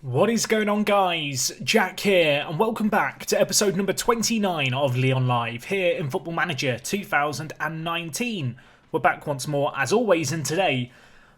What is going on, guys? Jack here, and welcome back to episode number 29 of Lyon Live here in Football Manager 2019. We're back once more, as always, and today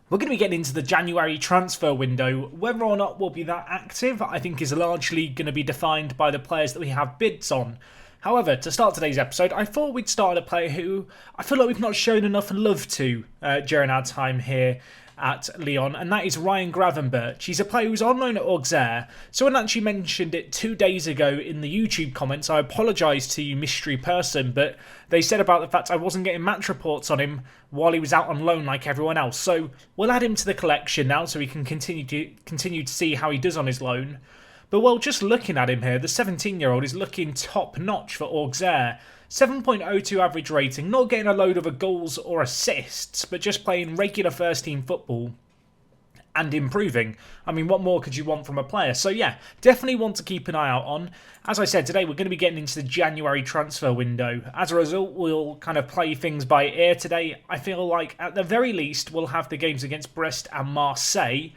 we're going to be getting into the January transfer window. Whether or not we'll be that active, I think, is largely going to be defined by the players that we have bids on. However, to start today's episode, I thought we'd start a player who I feel like we've not shown enough love to during our time here at Lyon, and that is Ryan Gravenberch. He's a player who's on loan at Auxerre. Someone actually mentioned it 2 days ago in the YouTube comments. I apologise to you, mystery person, but they said about the fact I wasn't getting match reports on him while he was out on loan like everyone else. So we'll add him to the collection now so we can continue to see how he does on his loan. But well, just looking at him here, the 17-year-old is looking top-notch for Auxerre. 7.02 average rating, not getting a load of goals or assists, but just playing regular first-team football and improving. I mean, what more could you want from a player? So yeah, definitely want to keep an eye out on. As I said, today we're going to be getting into the January transfer window. As a result, we'll kind of play things by ear today. I feel like at the very least, we'll have the games against Brest and Marseille.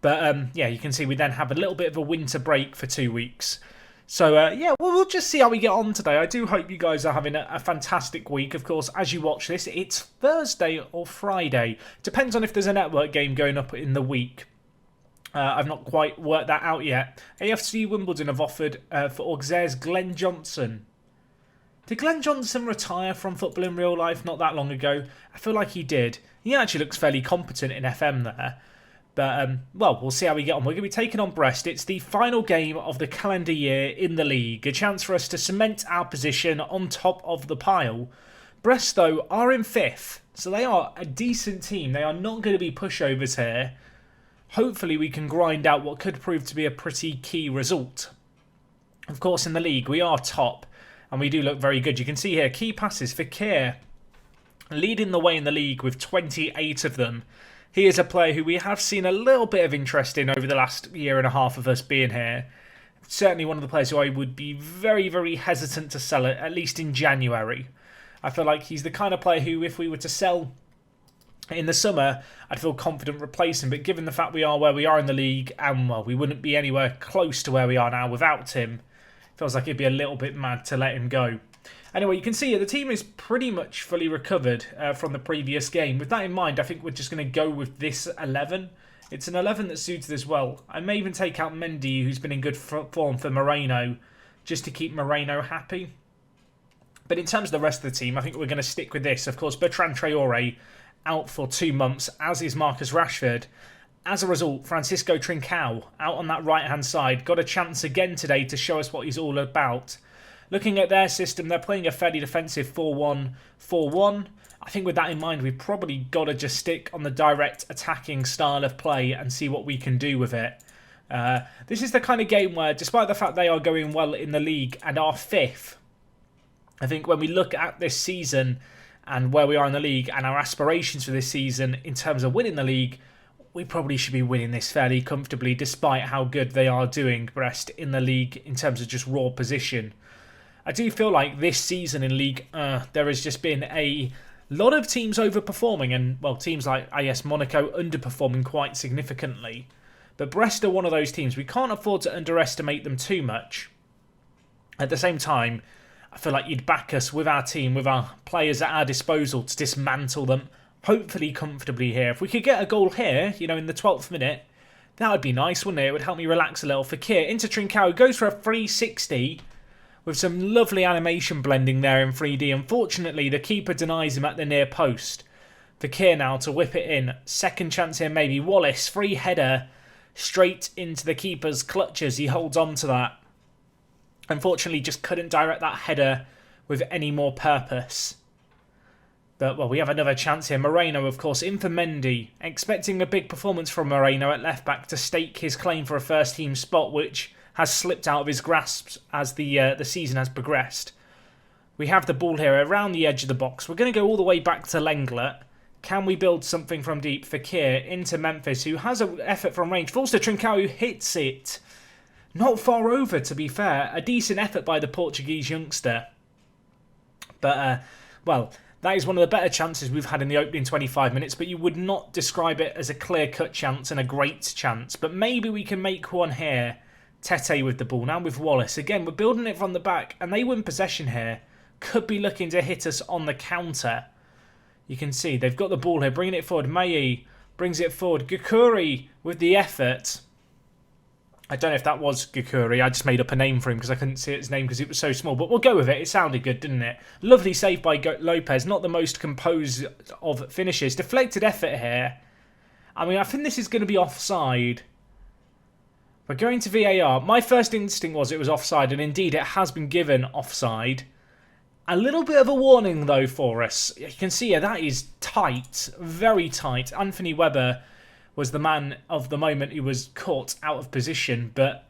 But yeah, you can see we then have a little bit of a winter break for 2 weeks. So yeah, we'll just see how we get on today. I do hope you guys are having a fantastic week. Of course, as you watch this, it's Thursday or Friday. Depends on if there's a network game going up in the week. I've not quite worked that out yet. AFC Wimbledon have offered for Auxerre's Glen Johnson. Did Glen Johnson retire from football in real life not that long ago? I feel like he did. He actually looks fairly competent in FM there. But, well, we'll see how we get on. We're going to be taking on Brest. It's the final game of the calendar year in the league. A chance for us to cement our position on top of the pile. Brest, though, are in 5th. So they are a decent team. They are not going to be pushovers here. Hopefully we can grind out what could prove to be a pretty key result. Of course, in the league, we are top. And we do look very good. You can see here, key passes for Keir. Leading the way in the league with 28 of them. He is a player who we have seen a little bit of interest in over the last year and a half of us being here. Certainly one of the players who I would be very, very hesitant to sell at least in January. I feel like he's the kind of player who, if we were to sell in the summer, I'd feel confident replacing. But given the fact we are where we are in the league, and well, we wouldn't be anywhere close to where we are now without him, it feels like it'd be a little bit mad to let him go. Anyway, you can see here the team is pretty much fully recovered from the previous game. With that in mind, I think we're just going to go with this 11. It's an 11 that suits us well. I may even take out Mendy, who's been in good form for Moreno, just to keep Moreno happy. But in terms of the rest of the team, I think we're going to stick with this. Of course, Bertrand Traoré out for 2 months, as is Marcus Rashford. As a result, Francisco Trincao out on that right-hand side got a chance again today to show us what he's all about. Looking at their system, they're playing a fairly defensive 4-1-4-1. I think with that in mind, we've probably got to just stick on the direct attacking style of play and see what we can do with it. This is the kind of game where, despite the fact they are going well in the league and are 5th, I think when we look at this season and where we are in the league and our aspirations for this season in terms of winning the league, we probably should be winning this fairly comfortably, despite how good they are doing, Brest, in the league in terms of just raw position. I do feel like this season in Ligue 1, there has just been a lot of teams overperforming and, well, teams like AS Monaco underperforming quite significantly. But Brest are one of those teams. We can't afford to underestimate them too much. At the same time, I feel like you'd back us with our team, with our players at our disposal to dismantle them, hopefully comfortably here. If we could get a goal here, you know, in the 12th minute, that would be nice, wouldn't it? It would help me relax a little. Fakir into Trincao, goes for a 360. With some lovely animation blending there in 3D. Unfortunately, the keeper denies him at the near post. Fakir now to whip it in. Second chance here maybe. Wallace, free header. Straight into the keeper's clutches. He holds on to that. Unfortunately, just couldn't direct that header with any more purpose. But, well, we have another chance here. Moreno, of course, in for Mendy. Expecting a big performance from Moreno at left-back to stake his claim for a first-team spot, which has slipped out of his grasp as the season has progressed. We have the ball here around the edge of the box. We're going to go all the way back to Lenglet. Can we build something from deep? Fakir into Memphis, who has an effort from range. Falls to Trincao, who hits it. Not far over, to be fair. A decent effort by the Portuguese youngster. But, well, That is one of the better chances we've had in the opening 25 minutes, but you would not describe it as a clear-cut chance and a great chance. But maybe we can make one here. Tete with the ball, now with Wallace. Again, we're building it from the back, and they win possession here. Could be looking to hit us on the counter. You can see they've got the ball here, bringing it forward. Mayi brings it forward. Gukuri with the effort. I don't know if that was Gukuri. I just made up a name for him because I couldn't see his name because it was so small. But we'll go with it. It sounded good, didn't it? Lovely save by Lopez. Not the most composed of finishes. Deflected effort here. I mean, I think this is going to be offside. We're going to VAR. My first instinct was it was offside. And indeed, it has been given offside. A little bit of a warning, though, for us. You can see here, that is tight. Very tight. Anthony Webber was the man of the moment who was caught out of position, but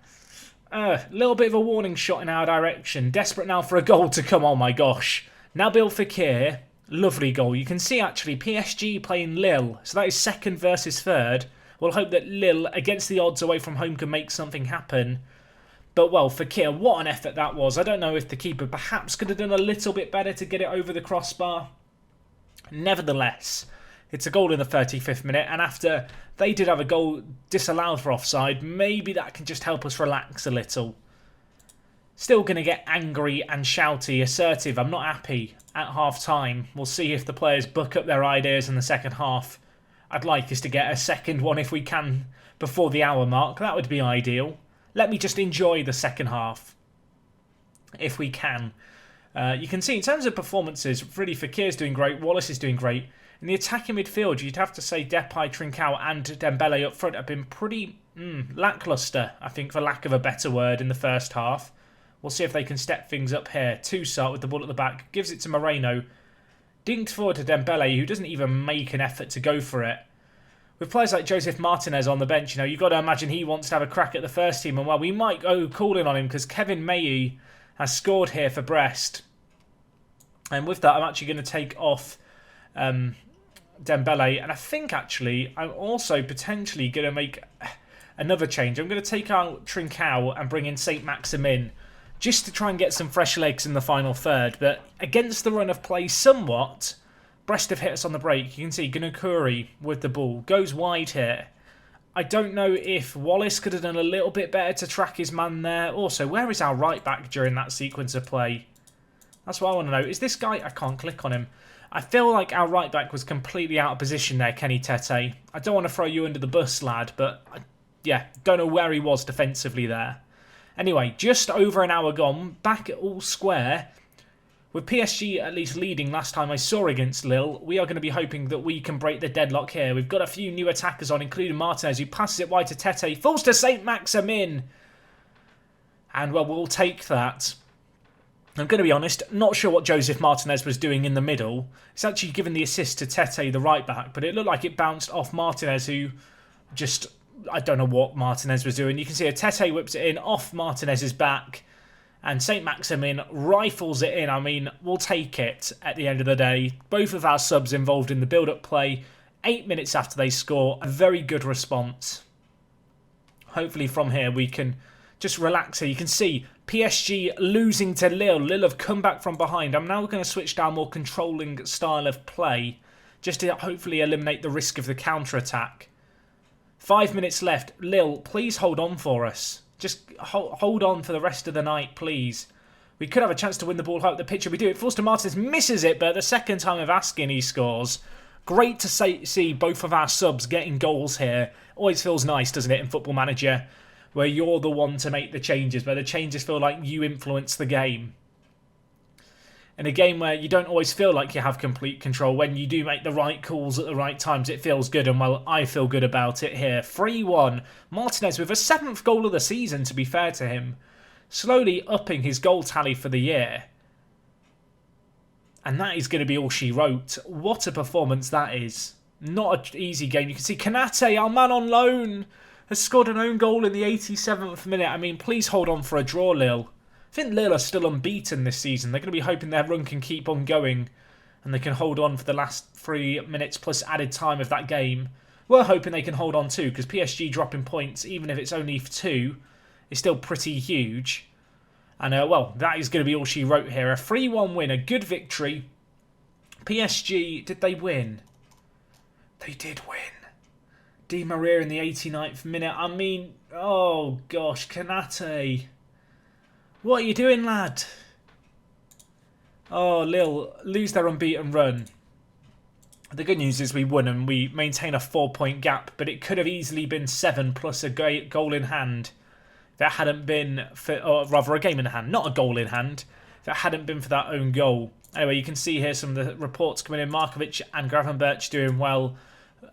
a little bit of a warning shot in our direction. Desperate now for a goal to come. Oh my gosh. Nabil Fekir, lovely goal. You can see actually PSG playing Lille, so that is second versus third. We'll hope that Lille, against the odds away from home, can make something happen. But well, Fekir, what an effort that was. I don't know if the keeper perhaps could have done a little bit better to get it over the crossbar. Nevertheless, it's a goal in the 35th minute, and after they did have a goal disallowed for offside, maybe that can just help us relax a little. Still going to get angry and shouty, assertive. I'm not happy at half-time. We'll see if the players buck up their ideas in the second half. I'd like us to get a second one if we can before the hour mark. That would be ideal. Let me just enjoy the second half, if we can. You can see in terms of performances, really Fekir's doing great, Wallace is doing great. In the attacking midfield, you'd have to say Depay, Trincao and Dembele up front have been pretty lacklustre, I think, for lack of a better word, in the first half. We'll see if they can step things up here. Toussaint with the ball at the back, gives it to Moreno. Dinked forward to Dembele, who doesn't even make an effort to go for it. With players like Josef Martínez on the bench, you've got to imagine he wants to have a crack at the first team. And well, we might go calling on him because Kevin Mayi has scored here for Brest. And with that, I'm actually going to take off Dembele. And I think, actually, I'm also potentially going to make another change. I'm going to take out Trincao and bring in Saint-Maximin just to try and get some fresh legs in the final third. But against the run of play somewhat, Brest have hit us on the break. You can see Gunukuri with the ball. Goes wide here. I don't know if Wallace could have done a little bit better to track his man there. Also, where is our right back during that sequence of play? That's what I want to know. Is this guy... I can't click on him. I feel like our right back was completely out of position there, Kenny Tete. I don't want to throw you under the bus, lad, but yeah, don't know where he was defensively there. Anyway, just over an hour gone, back at all square. With PSG at least leading last time I saw against Lille, we are going to be hoping that we can break the deadlock here. We've got a few new attackers on, including Martinez, who passes it wide to Tete. Falls to Saint-Maximin. And, well, we'll take that. I'm going to be honest, not sure what Josef Martínez was doing in the middle. It's actually given the assist to Tete, the right back, but it looked like it bounced off Martinez, who just... I don't know what Martinez was doing. You can see a Tete whips it in off Martinez's back. And Saint-Maximin rifles it in. I mean, we'll take it at the end of the day. Both of our subs involved in the build-up play. 8 minutes after they score. A very good response. Hopefully from here we can just relax here. You can see PSG losing to Lille. Lille have come back from behind. I'm now going to switch down more controlling style of play. Just to hopefully eliminate the risk of the counter-attack. 5 minutes left. Lille, please hold on for us. Just hold on for the rest of the night, please. We could have a chance to win the ball high up the pitch if we do it. Falls to Martinez, misses it, but the second time of asking, he scores. Great to see both of our subs getting goals here. Always feels nice, doesn't it, in Football Manager, where you're the one to make the changes, where the changes feel like you influence the game. In a game where you don't always feel like you have complete control, when you do make the right calls at the right times, it feels good, and well, I feel good about it here. 3-1. Martinez with a 7th goal of the season, to be fair to him. Slowly upping his goal tally for the year. And that is going to be all she wrote. What a performance that is. Not an easy game. You can see Kanate, our man on loan, has scored an own goal in the 87th minute. I mean, please hold on for a draw, Lille. I think Lille are still unbeaten this season. They're going to be hoping their run can keep on going and they can hold on for the last 3 minutes plus added time of that game. We're hoping they can hold on too, because PSG dropping points, even if it's only for 2, is still pretty huge. And, well, that is going to be all she wrote here. A 3-1 win, a good victory PSG, did they win? They did win. Di Maria in the 89th minute. I mean, oh gosh, Konate. What are you doing, lad? Oh, Lille lose their unbeaten run. The good news is we won and we maintain a 4-point gap, but it could have easily been 7 plus a goal in hand. If it hadn't been for, or rather a game in hand, not a goal in hand, if it hadn't been for that own goal. Anyway, you can see here some of the reports coming in. Marković and Gravenberch doing well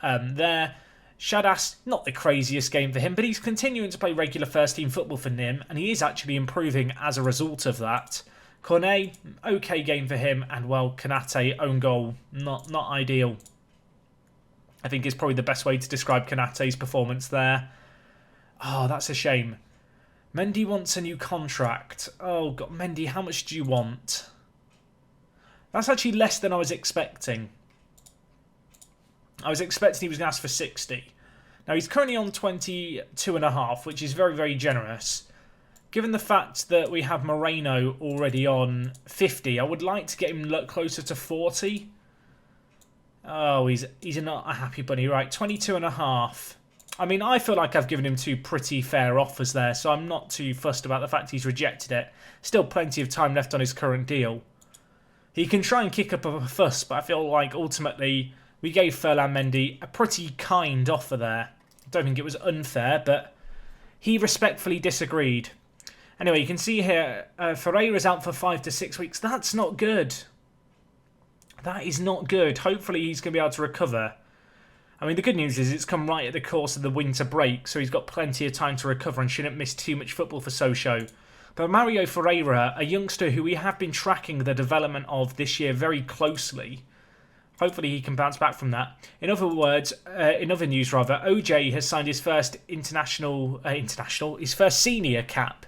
there. Shadas, not the craziest game for him, but he's continuing to play regular first-team football for Nîmes, and he is actually improving as a result of that. Cornet, okay game for him, and well, Konate, own goal, not ideal. I think is probably the best way to describe Konate's performance there. Oh, that's a shame. Mendy wants a new contract. Oh, God, Mendy, how much do you want? That's actually less than I was expecting. I was expecting he was going to ask for 60. Now, he's currently on 22.5, which is very, very generous. Given the fact that we have Moreno already on 50, I would like to get him closer to 40. Oh, he's not a happy bunny. Right, 22.5. I mean, I feel like I've given him two pretty fair offers there, so I'm not too fussed about the fact he's rejected it. Still plenty of time left on his current deal. He can try and kick up a fuss, but I feel like ultimately we gave Ferland Mendy a pretty kind offer there. I don't think it was unfair, but he respectfully disagreed. Anyway, you can see here, Ferreira's out for 5 to 6 weeks. That's not good. That is not good. Hopefully he's going to be able to recover. I mean, the good news is it's come right at the course of the winter break, so he's got plenty of time to recover and shouldn't miss too much football for Sochaux. But Mario Ferreira, a youngster who we have been tracking the development of this year very closely, hopefully he can bounce back from that. In other words, in other news rather, OJ has signed his first his first senior cap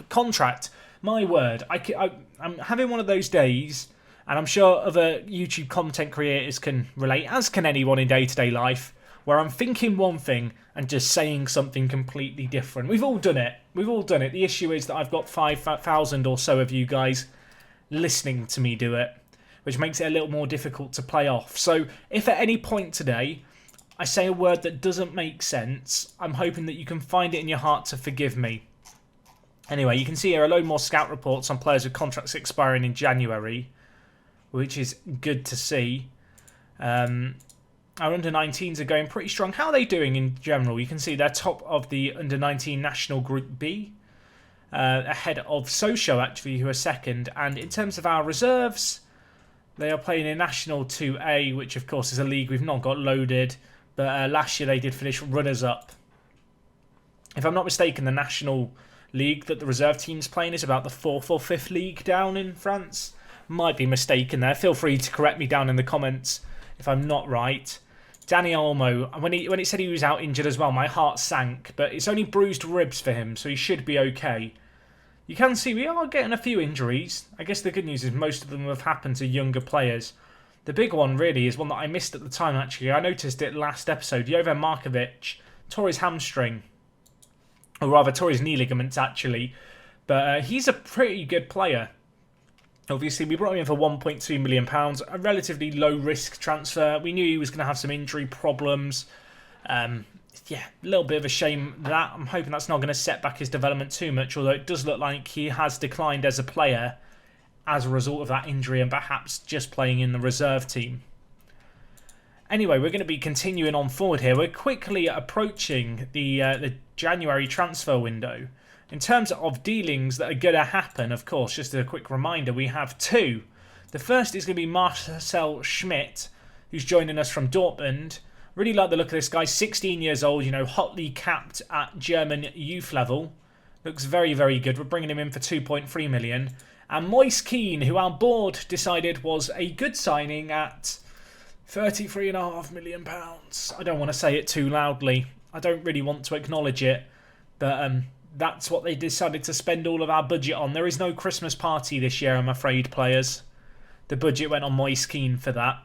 contract. My word, I'm having one of those days, and I'm sure other YouTube content creators can relate, as can anyone in day-to-day life, where I'm thinking one thing and just saying something completely different. We've all done it. We've all done it. The issue is that I've got 5,000 or so of you guys listening to me do it, which makes it a little more difficult to play off. So if at any point today I say a word that doesn't make sense, I'm hoping that you can find it in your heart to forgive me. Anyway, you can see here a load more scout reports on players with contracts expiring in January, which is good to see. Our under-19s are going pretty strong. How are they doing in general? You can see they're top of the under-19 National Group B, ahead of Sochaux, actually, who are second. And in terms of our reserves, they are playing in National 2A, which, of course, is a league we've not got loaded. But last year they did finish runners-up. If I'm not mistaken, the National League that the reserve team's playing is about the 4th or 5th league down in France. Might be mistaken there. Feel free to correct me down in the comments if I'm not right. Danny Olmo, when it said he was out injured as well, my heart sank. But it's only bruised ribs for him, so he should be okay. You can see we are getting a few injuries. I guess the good news is most of them have happened to younger players. The big one really is one that I missed at the time, actually. I noticed it last episode. Josef Martínez tore his hamstring. Or rather, tore his knee ligaments, actually. But he's a pretty good player. Obviously, we brought him in for £1.2 million. A relatively low-risk transfer. We knew he was going to have some injury problems. Yeah, a little bit of a shame that. I'm hoping that's not going to set back his development too much, although it does look like he has declined as a player as a result of that injury and perhaps just playing in the reserve team. Anyway, we're going to be continuing on forward here. We're quickly approaching the January transfer window. In terms of dealings that are going to happen, of course, just a quick reminder, we have two. The first is going to be Marcel Schmidt, who's joining us from Dortmund. Really like the look of this guy, 16 years old, hotly capped at German youth level. Looks very, very good. We're bringing him in for 2.3 million. And Moise Keane, who our board decided was a good signing at £33.5 million. I don't want to say it too loudly. I don't really want to acknowledge it. But that's what they decided to spend all of our budget on. There is no Christmas party this year, I'm afraid, players. The budget went on Moise Keane for that.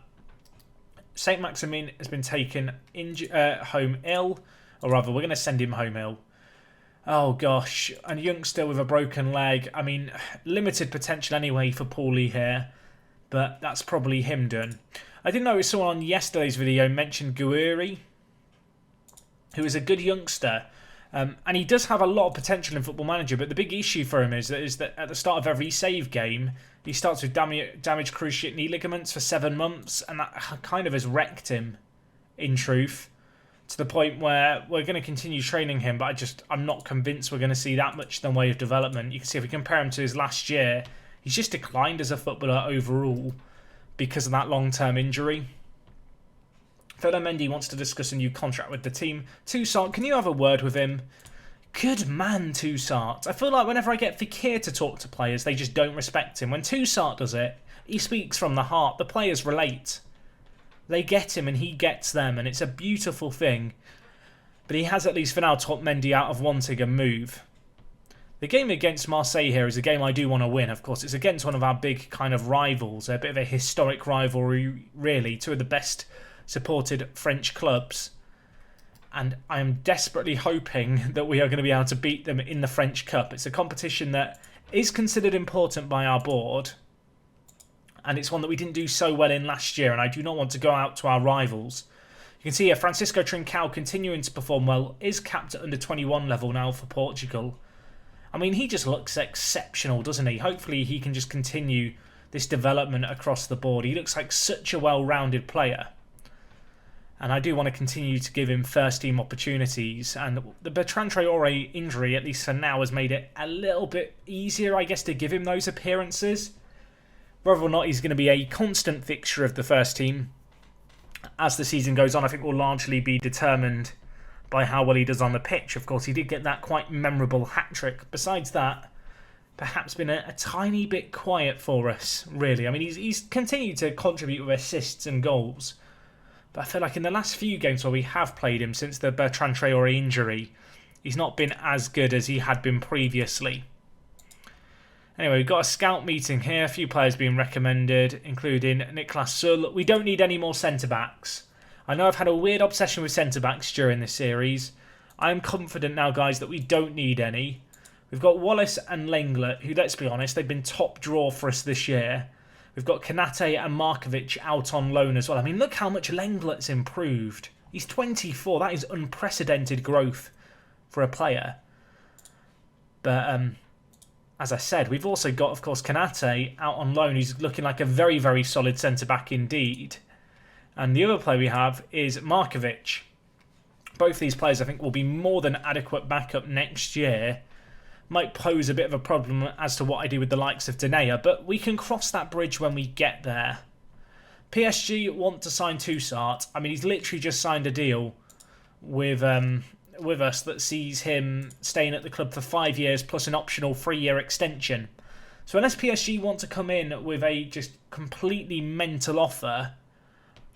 Saint Maximin has been taken home ill. Or rather, we're going to send him home ill. Oh, gosh. And a youngster with a broken leg. I mean, limited potential anyway for Paulie here. but that's probably him done. I did notice someone on yesterday's video mentioned Guiri, who is a good youngster. And he does have a lot of potential in Football Manager, but the big issue for him is that at the start of every save game, he starts with damaged cruciate knee ligaments for 7 months, and that kind of has wrecked him, in truth, to the point where we're going to continue training him, but I'm not convinced we're going to see that much in the way of development. You can see if we compare him to his last year, he's just declined as a footballer overall because of that long-term injury. Fernando Mendy wants to discuss a new contract with the team. Toussaint, can you have a word with him? Good man, Toussaint. I feel like whenever I get Fekir to talk to players, they just don't respect him. When Toussaint does it, he speaks from the heart. The players relate. They get him and he gets them, and it's a beautiful thing. But he has at least for now talked Mendy out of wanting a move. The game against Marseille here is a game I do want to win, of course. It's against one of our big kind of rivals, a bit of a historic rivalry, really. Two of the best supported French clubs. And I am desperately hoping that we are going to be able to beat them in the French Cup. It's a competition that is considered important by our board. And it's one that we didn't do so well in last year, and I do not want to go out to our rivals. You can see here, Francisco Trincao continuing to perform well, is capped at under 21 level now for Portugal. I mean, he just looks exceptional, doesn't he? Hopefully he can just continue this development across the board. He looks like such a well-rounded player. And I do want to continue to give him first-team opportunities. And the Bertrand Traoré injury, at least for now, has made it a little bit easier, I guess, to give him those appearances. Whether or not he's going to be a constant fixture of the first team as the season goes on, I think will largely be determined by how well he does on the pitch. Of course, he did get that quite memorable hat-trick. Besides that, perhaps been a tiny bit quiet for us, really. I mean, he's continued to contribute with assists and goals. But I feel like in the last few games where we have played him since the Bertrand Traoré injury, he's not been as good as he had been previously. Anyway, we've got a scout meeting here. A few players being recommended, including Niklas Süle. We don't need any more centre-backs. I know I've had a weird obsession with centre-backs during this series. I am confident now, guys, that we don't need any. We've got Wallace and Lenglet, who, let's be honest, they've been top draw for us this year. We've got Konate and Marković out on loan as well. I mean, look how much Lenglet's improved. He's 24. That is unprecedented growth for a player. But as I said, we've also got, of course, Konate out on loan, who's looking like a very, very solid centre-back indeed. And the other player we have is Marković. Both these players, I think, will be more than adequate backup next year. Might pose a bit of a problem as to what I do with the likes of Denea, but we can cross that bridge when we get there. PSG want to sign Toussaint. I mean, he's literally just signed a deal with us that sees him staying at the club for 5 years plus an optional 3-year extension. So unless PSG want to come in with a just completely mental offer,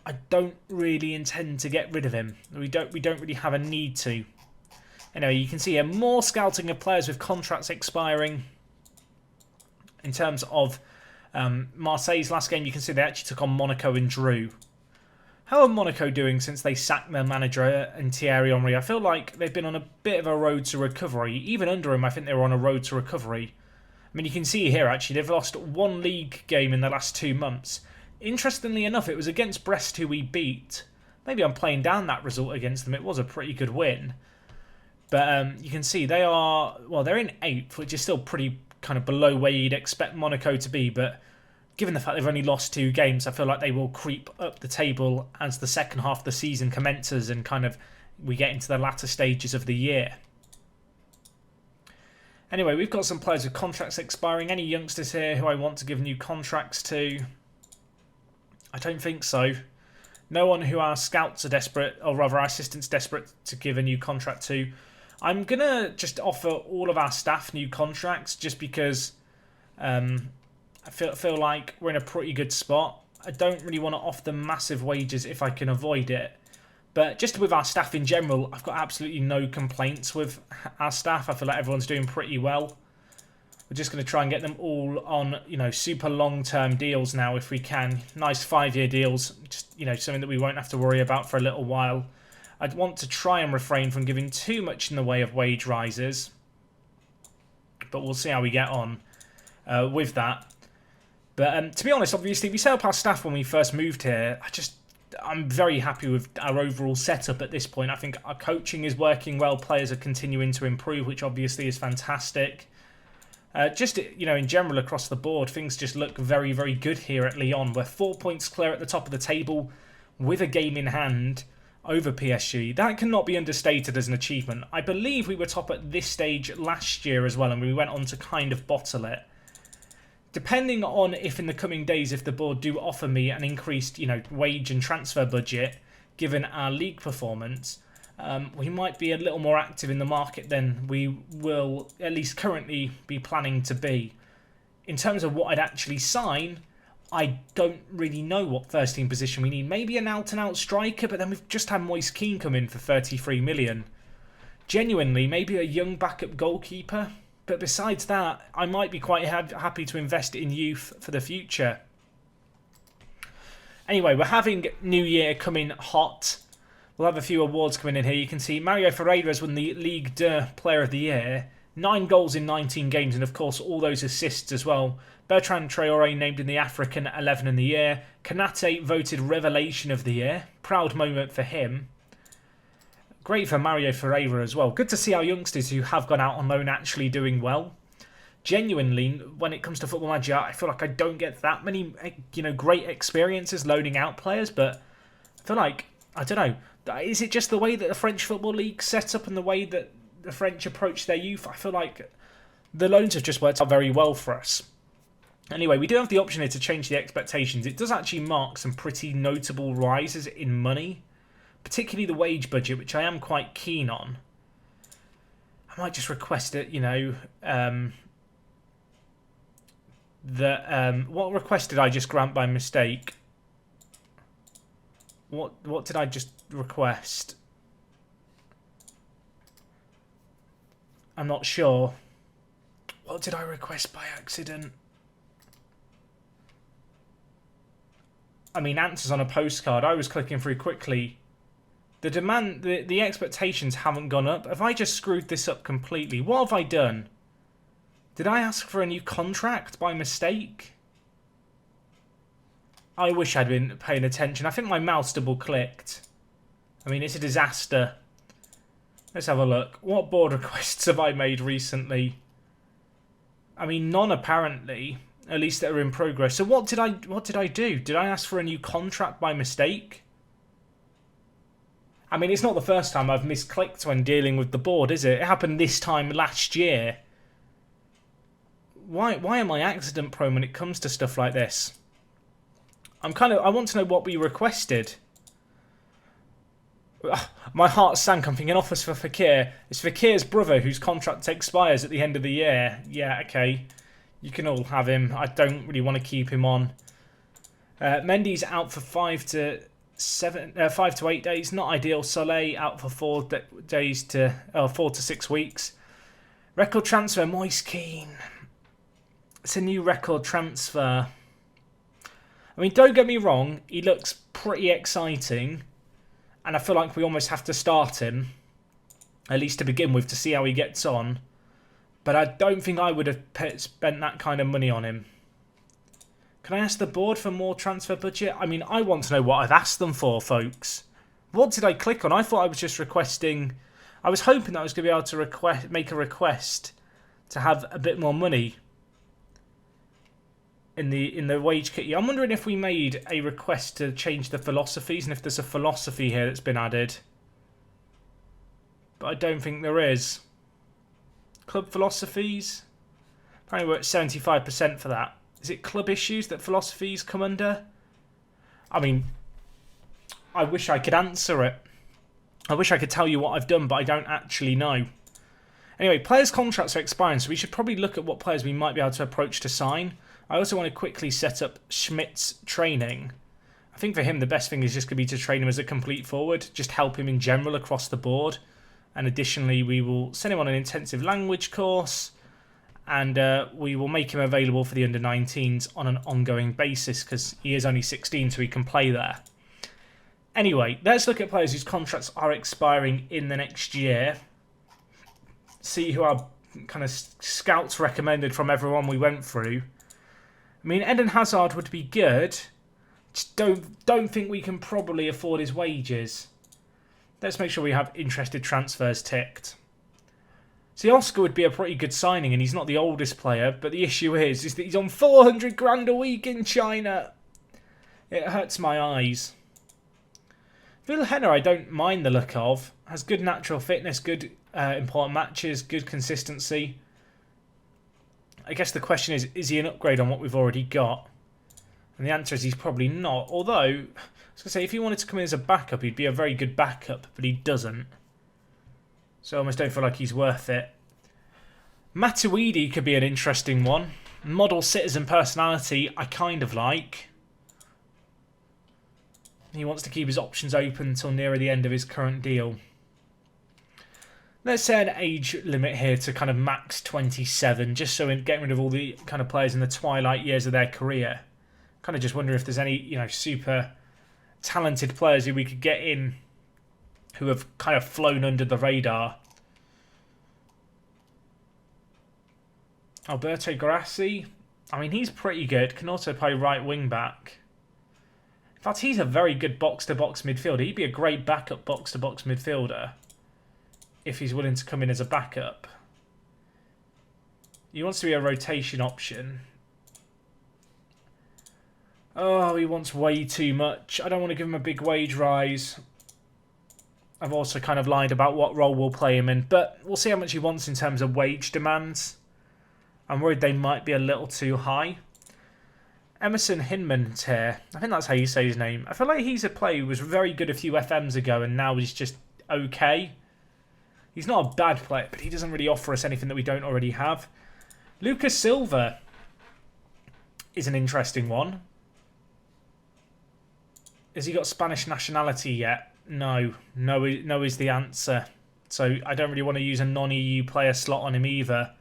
I don't really intend to get rid of him. We don't really have a need to. Anyway, you can see here more scouting of players with contracts expiring. In terms of Marseille's last game, you can see they actually took on Monaco and drew. How are Monaco doing since they sacked their manager and Thierry Henry? I feel like they've been on a bit of a road to recovery. Even under him, I think they were on a road to recovery. I mean, you can see here, actually, they've lost 1 league game in the last 2 months. Interestingly enough, it was against Brest who we beat. Maybe I'm playing down that result against them. It was a pretty good win. But you can see they are, well, they're in 8th, which is still pretty kind of below where you'd expect Monaco to be. But given the fact they've only lost 2 games, I feel like they will creep up the table as the second half of the season commences and kind of we get into the latter stages of the year. Anyway, we've got some players with contracts expiring. Any youngsters here who I want to give new contracts to? I don't think so. No one who our scouts are desperate, or rather our assistants desperate to give a new contract to. I'm going to just offer all of our staff new contracts just because I feel like we're in a pretty good spot. I don't really want to offer them massive wages if I can avoid it. But just with our staff in general, I've got absolutely no complaints with our staff. I feel like everyone's doing pretty well. We're just going to try and get them all on, super long-term deals now if we can. Nice 5-year deals, just, something that we won't have to worry about for a little while. I'd want to try and refrain from giving too much in the way of wage rises. But we'll see how we get on with that. But to be honest, obviously, we set up our staff when we first moved here. I'm very happy with our overall setup at this point. I think our coaching is working well. Players are continuing to improve, which obviously is fantastic. Just, in general across the board, things just look very, very good here at Lyon. We're 4 points clear at the top of the table with a game in hand over PSG. That cannot be understated as an achievement. I believe we were top at this stage last year as well, and we went on to kind of bottle it. Depending on if in the coming days, if the board do offer me an increased, wage and transfer budget, given our league performance, we might be a little more active in the market than we will at least currently be planning to be. In terms of what I'd actually sign, I don't really know what first team position we need. Maybe an out-and-out striker, but then we've just had Moise Kean come in for 33 million. Genuinely, maybe a young backup goalkeeper. But besides that, I might be quite happy to invest in youth for the future. Anyway, we're having New Year coming hot. We'll have a few awards coming in here. You can see Mario Ferreira has won the Ligue Player of the Year. 9 goals in 19 games, and of course all those assists as well. Bertrand Traoré named in the African 11 in the year. Kanate voted Revelation of the Year. Proud moment for him. Great for Mario Ferreira as well. Good to see our youngsters who have gone out on loan actually doing well. Genuinely, when it comes to Football Manager, I feel like I don't get that many, great experiences loaning out players. But I feel like, I don't know, is it just the way that the French Football League set up and the way that the French approach their youth? I feel like the loans have just worked out very well for us. Anyway, we do have the option here to change the expectations. It does actually mark some pretty notable rises in money. Particularly the wage budget, which I am quite keen on. I might just request it, what request did I just grant by mistake? What did I just request? I'm not sure. What did I request by accident? I mean, answers on a postcard. I was clicking through quickly. The demand, the expectations haven't gone up. Have I just screwed this up completely? What have I done? Did I ask for a new contract by mistake? I wish I'd been paying attention. I think my mouse double clicked. I mean, it's a disaster. Let's have a look. What board requests have I made recently? I mean, none apparently. At least that are in progress. So what did I do? Did I ask for a new contract by mistake? I mean, it's not the first time I've misclicked when dealing with the board, is it? It happened this time last year. Why am I accident prone when it comes to stuff like this? I want to know what we requested. My heart sank. I'm thinking offers for Fekir. It's Fekir's brother whose contract expires at the end of the year. Yeah, okay. You can all have him. I don't really want to keep him on. Mendy's out for 5 to 8 days. Not ideal. Soleil out for 4 to 6 weeks. Record transfer, Moise Kean. It's a new record transfer. I mean, don't get me wrong. He looks pretty exciting. And I feel like we almost have to start him. At least to begin with, to see how he gets on. But I don't think I would have spent that kind of money on him. Can I ask the board for more transfer budget? I mean, I want to know what I've asked them for, folks. What did I click on? I thought I was just requesting... I was hoping that I was going to be able to make a request to have a bit more money in the wage kit. I'm wondering if we made a request to change the philosophies and if there's a philosophy here that's been added. But I don't think there is. Club philosophies? Apparently we're at 75% for that. Is it club issues that philosophies come under? I mean, I wish I could answer it. I wish I could tell you what I've done, but I don't actually know. Anyway, players' contracts are expiring, so we should probably look at what players we might be able to approach to sign. I also want to quickly set up Schmidt's training. I think for him the best thing is just going to be to train him as a complete forward, just help him in general across the board. And additionally, we will send him on an intensive language course, and we will make him available for the under-19s on an ongoing basis because he is only 16, so he can play there. Anyway, let's look at players whose contracts are expiring in the next year. See who our kind of scouts recommended from everyone we went through. I mean, Eden Hazard would be good. Just don't think we can probably afford his wages. Let's make sure we have interested transfers ticked. See, Oscar would be a pretty good signing, and he's not the oldest player, but the issue is that he's on 400 grand a week in China. It hurts my eyes. Vilhena I don't mind the look of. Has good natural fitness, good important matches, good consistency. I guess the question is he an upgrade on what we've already got? And the answer is he's probably not. Although, I was going to say, if he wanted to come in as a backup, he'd be a very good backup, but he doesn't. So I almost don't feel like he's worth it. Matuidi could be an interesting one. Model citizen personality, I kind of like. He wants to keep his options open until nearer the end of his current deal. Let's set an age limit here to kind of max 27, just so we're getting rid of all the kind of players in the twilight years of their career. Kind of just wonder if there's any, super talented players who we could get in who have kind of flown under the radar. Alberto Grassi, I mean, he's pretty good. Can also play right wing back. In fact, he's a very good box-to-box midfielder. He'd be a great backup box-to-box midfielder if he's willing to come in as a backup. He wants to be a rotation option. Oh, he wants way too much. I don't want to give him a big wage rise. I've also kind of lied about what role we'll play him in, but we'll see how much he wants in terms of wage demands. I'm worried they might be a little too high. Emerson Hinman's here. I think that's how you say his name. I feel like he's a player who was very good a few FMs ago and now he's just okay. He's not a bad player, but he doesn't really offer us anything that we don't already have. Lucas Silva is an interesting one. Has he got Spanish nationality yet? No is the answer. So I don't really want to use a non-EU player slot on him either.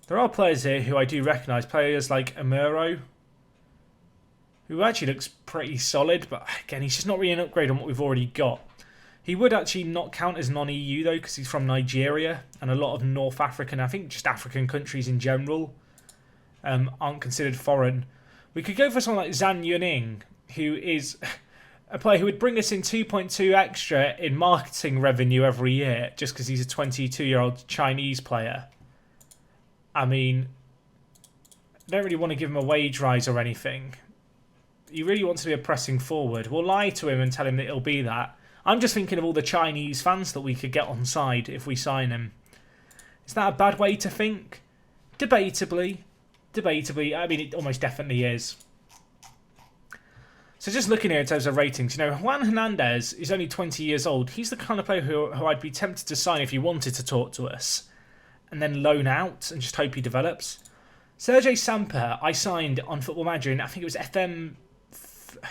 There are players here who I do recognise. Players like Romero, who actually looks pretty solid, but again, he's just not really an upgrade on what we've already got. He would actually not count as non-EU though, because he's from Nigeria, and a lot of North African, I think just African countries in general, aren't considered foreign. We could go for someone like Zhang Yuning, who is a player who would bring us in 2.2 extra in marketing revenue every year, just because he's a 22-year-old Chinese player. I mean, I don't really want to give him a wage rise or anything. He really wants to be a pressing forward. We'll lie to him and tell him that it'll be that. I'm just thinking of all the Chinese fans that we could get on side if we sign him. Is that a bad way to think? Debatably. I mean, it almost definitely is. So just looking here in terms of ratings, Juan Hernandez is only 20 years old. He's the kind of player who I'd be tempted to sign if he wanted to talk to us. And then loan out and just hope he develops. Sergi Samper, I signed on Football Manager, and I think it was FM...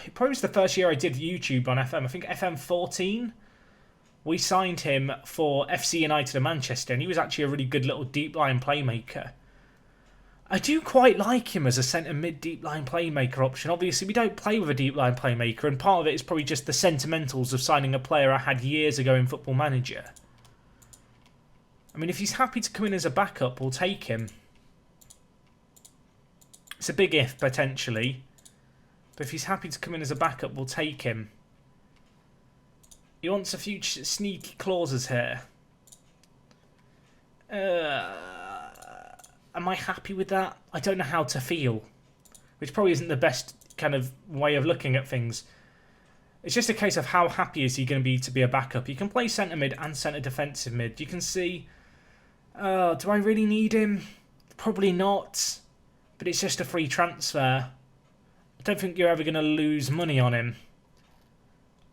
It probably was the first year I did YouTube on FM. I think FM 14. We signed him for FC United of Manchester, and he was actually a really good little deep line playmaker. I do quite like him as a centre mid deep line playmaker option. Obviously, we don't play with a deep line playmaker, and part of it is probably just the sentimentals of signing a player I had years ago in Football Manager. I mean, if he's happy to come in as a backup, we'll take him. It's a big if, potentially. But if he's happy to come in as a backup, we'll take him. He wants a few sneaky clauses here. Am I happy with that? I don't know how to feel. Which probably isn't the best kind of way of looking at things. It's just a case of how happy is he going to be a backup. He can play centre mid and centre defensive mid. You can see... do I really need him? Probably not. But it's just a free transfer. I don't think you're ever going to lose money on him.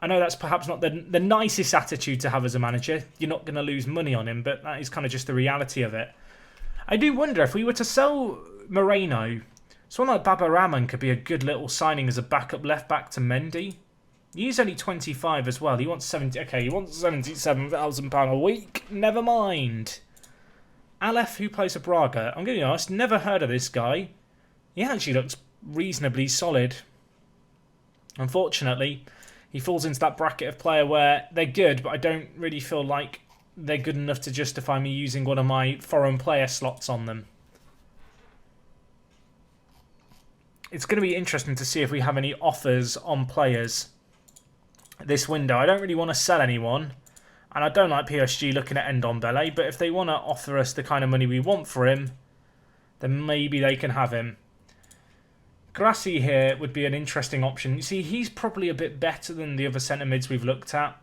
I know that's perhaps not the nicest attitude to have as a manager. You're not going to lose money on him, but that is kind of just the reality of it. I do wonder if we were to sell Moreno, someone like Baba Rahman could be a good little signing as a backup left back to Mendy. He's only 25 as well. He wants 70. Okay, he wants £77,000 a week. Never mind. Aleph, who plays for Braga. I'm going to be honest, never heard of this guy. He actually looks reasonably solid. Unfortunately, he falls into that bracket of player where they're good, but I don't really feel like they're good enough to justify me using one of my foreign player slots on them. it's going to be interesting to see if we have any offers on players this window. I don't really want to sell anyone, and I don't like PSG looking at Ndombele, but if they want to offer us the kind of money we want for him, then maybe they can have him. Grassi here would be an interesting option. You see, he's probably a bit better than the other centre mids we've looked at.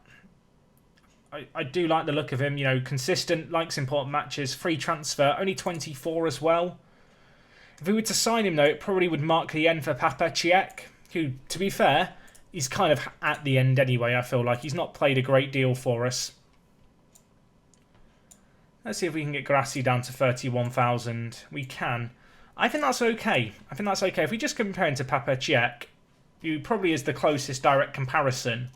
I do like the look of him, you know, consistent, likes important matches, free transfer, only 24 as well. If we were to sign him, though, it probably would mark the end for Pape Cech, who, to be fair, he's kind of at the end anyway, I feel like. He's not played a great deal for us. Let's see if we can get Grassi down to 31,000. We can. I think that's okay. I think that's okay. If we just compare him to Pape Cech, who probably is the closest direct comparison.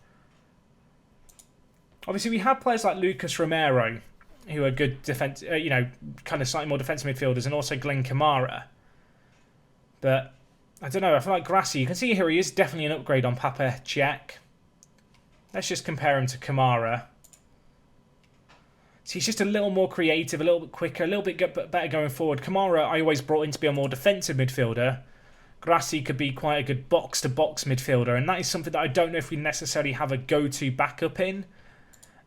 Obviously, we have players like Lucas Romero, who are good defense, you know, kind of slightly more defensive midfielders, and also Glen Kamara. But I don't know. I feel like Grassi, you can see here he is definitely an upgrade on Pape Cech. Let's just compare him to Kamara. So he's just a little more creative, a little bit quicker, a little bit better going forward. Kamara, I always brought in to be a more defensive midfielder. Grassi could be quite a good box-to-box midfielder, and that is something that I don't know if we necessarily have a go-to backup in.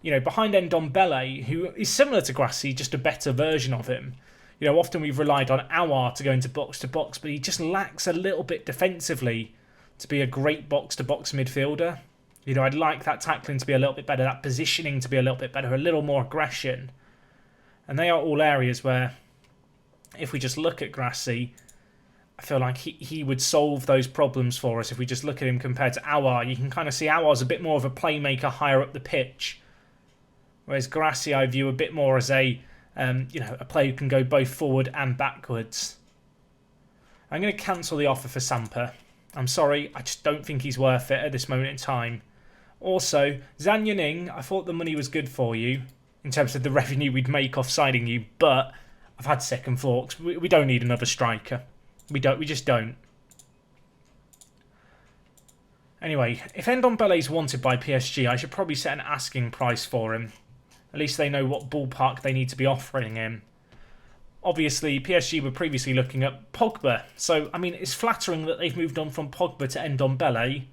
You know, behind Ndombele, who is similar to Grassi, just a better version of him. You know, often we've relied on Aouar to go into box-to-box, but he just lacks a little bit defensively to be a great box-to-box midfielder. You know, I'd like that tackling to be a little bit better, that positioning to be a little bit better, a little more aggression. And they are all areas where, if we just look at Grassi, I feel like he would solve those problems for us. If we just look at him compared to Aouar, you can kind of see Aouar's a bit more of a playmaker higher up the pitch. Whereas Grassi I view a bit more as a, you know, a player who can go both forward and backwards. I'm going to cancel the offer for Samper. I'm sorry, I just don't think he's worth it at this moment in time. Also, Zhang Yuning, I thought the money was good for you in terms of the revenue we'd make off signing you, but I've had second thoughts. We don't need another striker. We just don't. Anyway, if Ndombele's wanted by PSG, I should probably set an asking price for him. At least they know what ballpark they need to be offering him. Obviously, PSG were previously looking at Pogba. So, I mean, it's flattering that they've moved on from Pogba to Ndombele.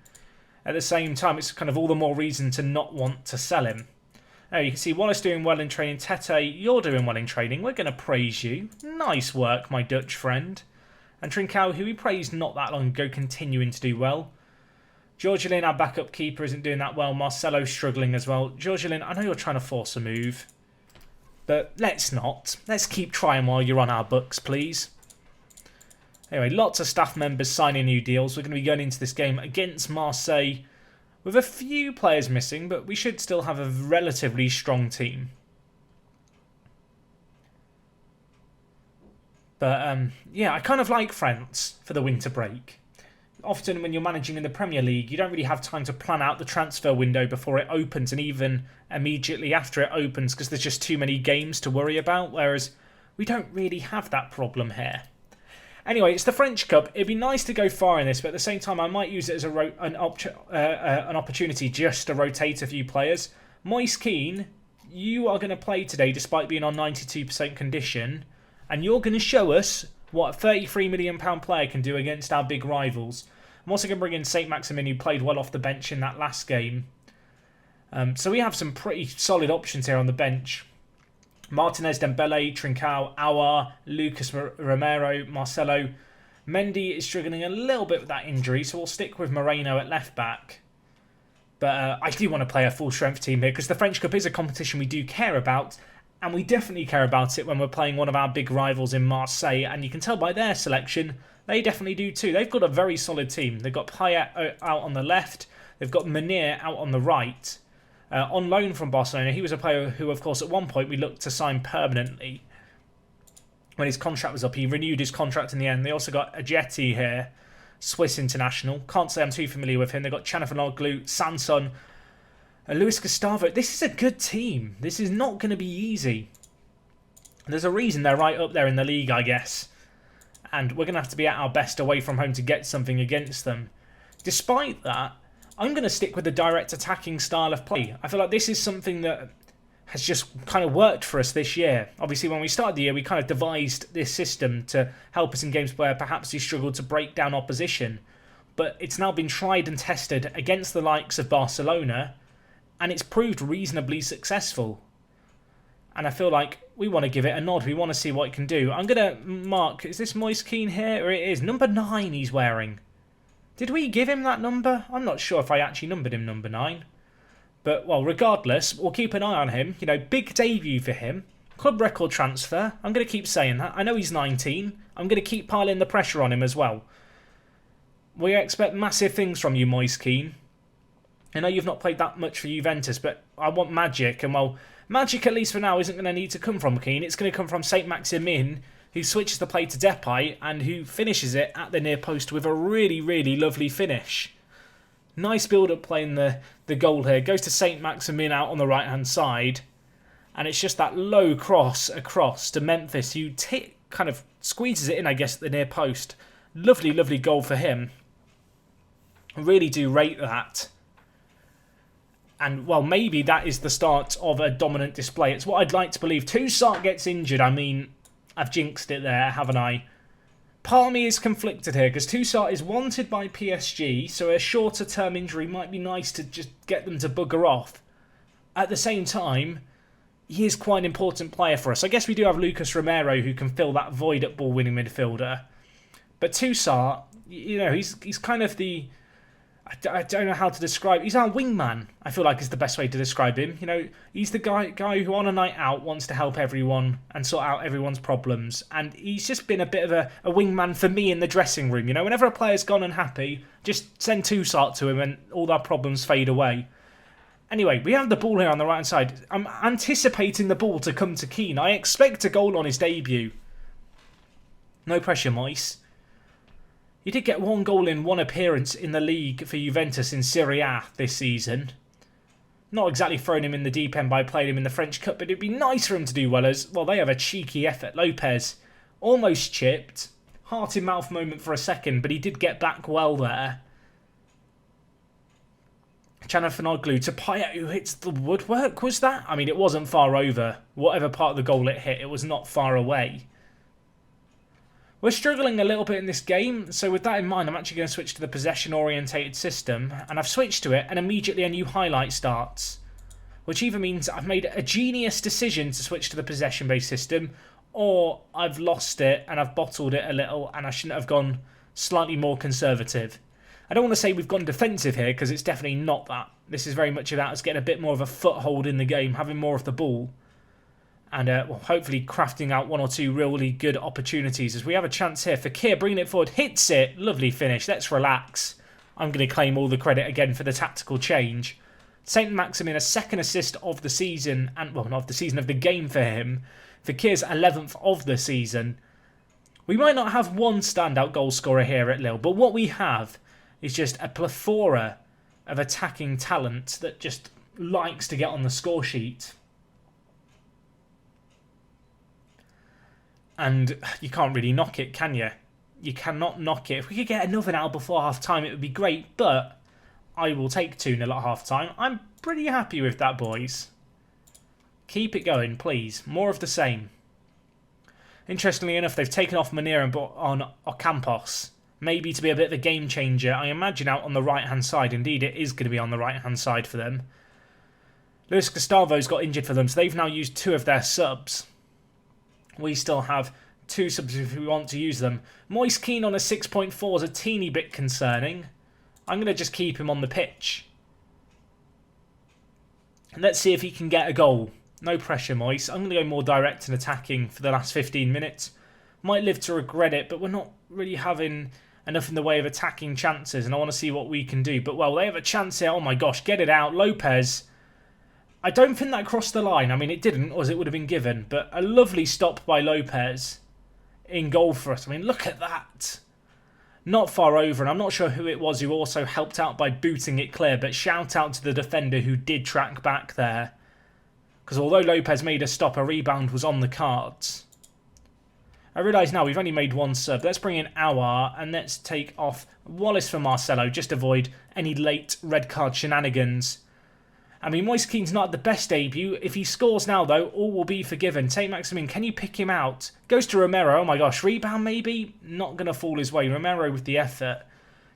At the same time, it's kind of all the more reason to not want to sell him. Now, you can see Wallace doing well in training. Tete, you're doing well in training. We're going to praise you. Nice work, my Dutch friend. And Trincao, who we praised not that long ago, continuing to do well. Georgelin, our backup keeper, isn't doing that well. Marcelo's struggling as well. Georgelin, I know you're trying to force a move, but let's not. Let's keep trying while you're on our books, please. Anyway, lots of staff members signing new deals. We're going to be going into this game against Marseille with a few players missing, but we should still have a relatively strong team. But, yeah, I kind of like France for the winter break. Often when you're managing in the Premier League, you don't really have time to plan out the transfer window before it opens and even immediately after it opens because there's just too many games to worry about, whereas we don't really have that problem here. Anyway, it's the French Cup. It'd be nice to go far in this, but at the same time, I might use it as an opportunity just to rotate a few players. Moise Kean, you are going to play today despite being on 92% condition, and you're going to show us what a £33 million player can do against our big rivals. I'm also going to bring in Saint-Maximin, who played well off the bench in that last game. So we have some pretty solid options here on the bench. Martinez, Dembele, Trincao, Aouar, Lucas Romero, Marcelo. Mendy is struggling a little bit with that injury, so we'll stick with Moreno at left back. But I do want to play a full strength team here because the French Cup is a competition we do care about. And we definitely care about it when we're playing one of our big rivals in Marseille. And you can tell by their selection, they definitely do too. They've got a very solid team. They've got Payet out on the left. They've got Meunier out on the right. On loan from Barcelona, he was a player who, of course, at one point we looked to sign permanently. When his contract was up, he renewed his contract in the end. They also got Ajeti here, Swiss international. Can't say I'm too familiar with him. They've got Chanafaloglu, Sanson, Luis Gustavo. This is a good team. This is not going to be easy. There's a reason they're right up there in the league, I guess. And we're going to have to be at our best away from home to get something against them. Despite that, I'm going to stick with the direct attacking style of play. I feel like this is something that has just kind of worked for us this year. Obviously, when we started the year, we kind of devised this system to help us in games where perhaps we struggled to break down opposition. But it's now been tried and tested against the likes of Barcelona, and it's proved reasonably successful. And I feel like we want to give it a nod. We want to see what it can do. I'm going to mark, is this Moise Kean here? Or it is. Number 9 he's wearing. Did we give him that number? I'm not sure if I actually numbered him number 9. But, well, regardless, we'll keep an eye on him. You know, big debut for him. Club record transfer. I'm going to keep saying that. I know he's 19. I'm going to keep piling the pressure on him as well. We expect massive things from you, Moise Kean. I know you've not played that much for Juventus, but I want magic. And, well, magic, at least for now, isn't going to need to come from Kean. It's going to come from Saint-Maximin, who switches the play to Depay and who finishes it at the near post with a really, really lovely finish. Nice build-up playing the goal here. Goes to Saint-Maximin out on the right-hand side. And it's just that low cross across to Memphis, who kind of squeezes it in, I guess, at the near post. Lovely, lovely goal for him. I really do rate that. And, well, maybe that is the start of a dominant display. It's what I'd like to believe. Toussaint gets injured. I mean, I've jinxed it there, haven't I? Part of me is conflicted here, because Toussaint is wanted by PSG, so a shorter-term injury might be nice to just get them to bugger off. At the same time, he is quite an important player for us. I guess we do have Lucas Romero, who can fill that void at ball-winning midfielder. But Toussaint, you know, he's kind of the... I don't know how to describe... He's our wingman, I feel like is the best way to describe him. You know, he's the guy who on a night out wants to help everyone and sort out everyone's problems. And he's just been a bit of a wingman for me in the dressing room. You know, whenever a player's gone unhappy, just send Toussaint to him and all our problems fade away. Anyway, we have the ball here on the right-hand side. I'm anticipating the ball to come to Kean. I expect a goal on his debut. No pressure, Moise. He did get 1 goal in 1 appearance in the league for Juventus in Serie A this season. Not exactly thrown him in the deep end by playing him in the French Cup, but it'd be nice for him to do well as, well, they have a cheeky effort. Lopez almost chipped. Heart in mouth moment for a second, but he did get back well there. Chanafanoglou to Payet, who hits the woodwork, was that? I mean, it wasn't far over. Whatever part of the goal it hit, it was not far away. We're struggling a little bit in this game, so with that in mind, I'm actually going to switch to the possession-orientated system, and I've switched to it, and immediately a new highlight starts, which either means I've made a genius decision to switch to the possession-based system, or I've lost it, and I've bottled it a little, and I shouldn't have gone slightly more conservative. I don't want to say we've gone defensive here, because it's definitely not that. This is very much about us getting a bit more of a foothold in the game, having more of the ball. And well, hopefully crafting out 1 or 2 really good opportunities as we have a chance here. Fekir bringing it forward, hits it. Lovely finish. Let's relax. I'm going to claim all the credit again for the tactical change. Saint-Maximin, a 2nd assist of the season, and well, not of the season, of the game for him. Fekir's 11th of the season. We might not have one standout goal scorer here at Lille, but what we have is just a plethora of attacking talent that just likes to get on the score sheet. And you can't really knock it, can you? You cannot knock it. If we could get another now before half-time, it would be great. But I will take 2-0 at half-time. I'm pretty happy with that, boys. Keep it going, please. More of the same. Interestingly enough, they've taken off Manir and brought on Ocampos. Maybe to be a bit of a game changer. I imagine out on the right-hand side. Indeed, it is going to be on the right-hand side for them. Luis Gustavo's got injured for them, so they've now used 2 of their subs. We still have 2 subs if we want to use them. Moise Kean on a 6.4 is a teeny bit concerning. I'm going to just keep him on the pitch. And let's see if he can get a goal. No pressure, Moise. I'm going to go more direct and attacking for the last 15 minutes. Might live to regret it, but we're not really having enough in the way of attacking chances, and I want to see what we can do. But, well, they have a chance here. Oh, my gosh, get it out. Lopez. I don't think that crossed the line. I mean, it didn't, or it would have been given. But a lovely stop by Lopez in goal for us. I mean, look at that. Not far over, and I'm not sure who it was who also helped out by booting it clear. But shout out to the defender who did track back there. Because although Lopez made a stop, a rebound was on the cards. I realise now we've only made 1 sub. Let's bring in Aouar, and let's take off Wallace for Marcelo. Just avoid any late red card shenanigans. I mean, Moise Kean's not the best debut. If he scores now, though, all will be forgiven. Tate Maximin, can you pick him out? Goes to Romero. Oh my gosh, rebound maybe? Not going to fall his way. Romero with the effort.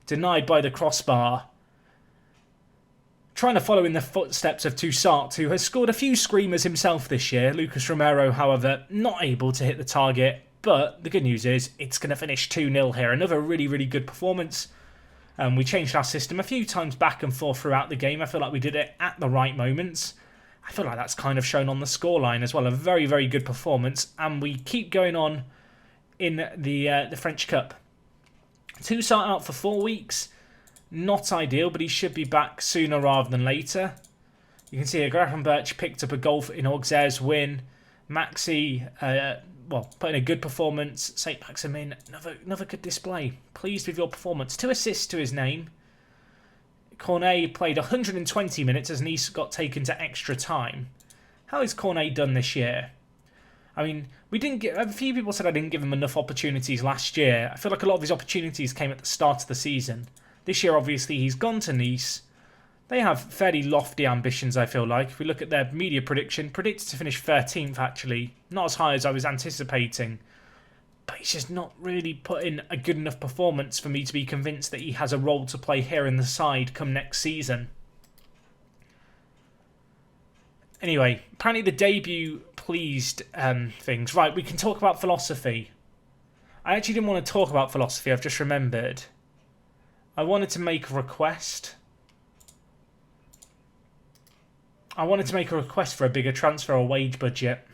Denied by the crossbar. Trying to follow in the footsteps of Toussaint, who has scored a few screamers himself this year. Lucas Romero, however, not able to hit the target. But the good news is, it's going to finish 2-0 here. Another really, really good performance. We changed our system a few times back and forth throughout the game. I feel like we did it at the right moments. I feel like that's kind of shown on the scoreline as well. A very, very good performance. And we keep going on in the French Cup. Toussaint out for 4 weeks. Not ideal, but he should be back sooner rather than later. You can see here, Gravenberch picked up a goal in Auxerre's win. Maxi, put in a good performance. St. Maximin, another good display. Pleased with your performance. 2 assists to his name. Cornet played 120 minutes as Nice got taken to extra time. How is Cornet done this year? I mean, a few people said I didn't give him enough opportunities last year. I feel like a lot of his opportunities came at the start of the season. This year, obviously, he's gone to Nice. They have fairly lofty ambitions, I feel like. If we look at their media prediction, predicted to finish 13th, actually. Not as high as I was anticipating. But he's just not really put in a good enough performance for me to be convinced that he has a role to play here in the side come next season. Anyway, apparently the debut pleased things. Right, we can talk about philosophy. I actually didn't want to talk about philosophy, I've just remembered. I wanted to make a request. I wanted to make a request for a bigger transfer or wage budget.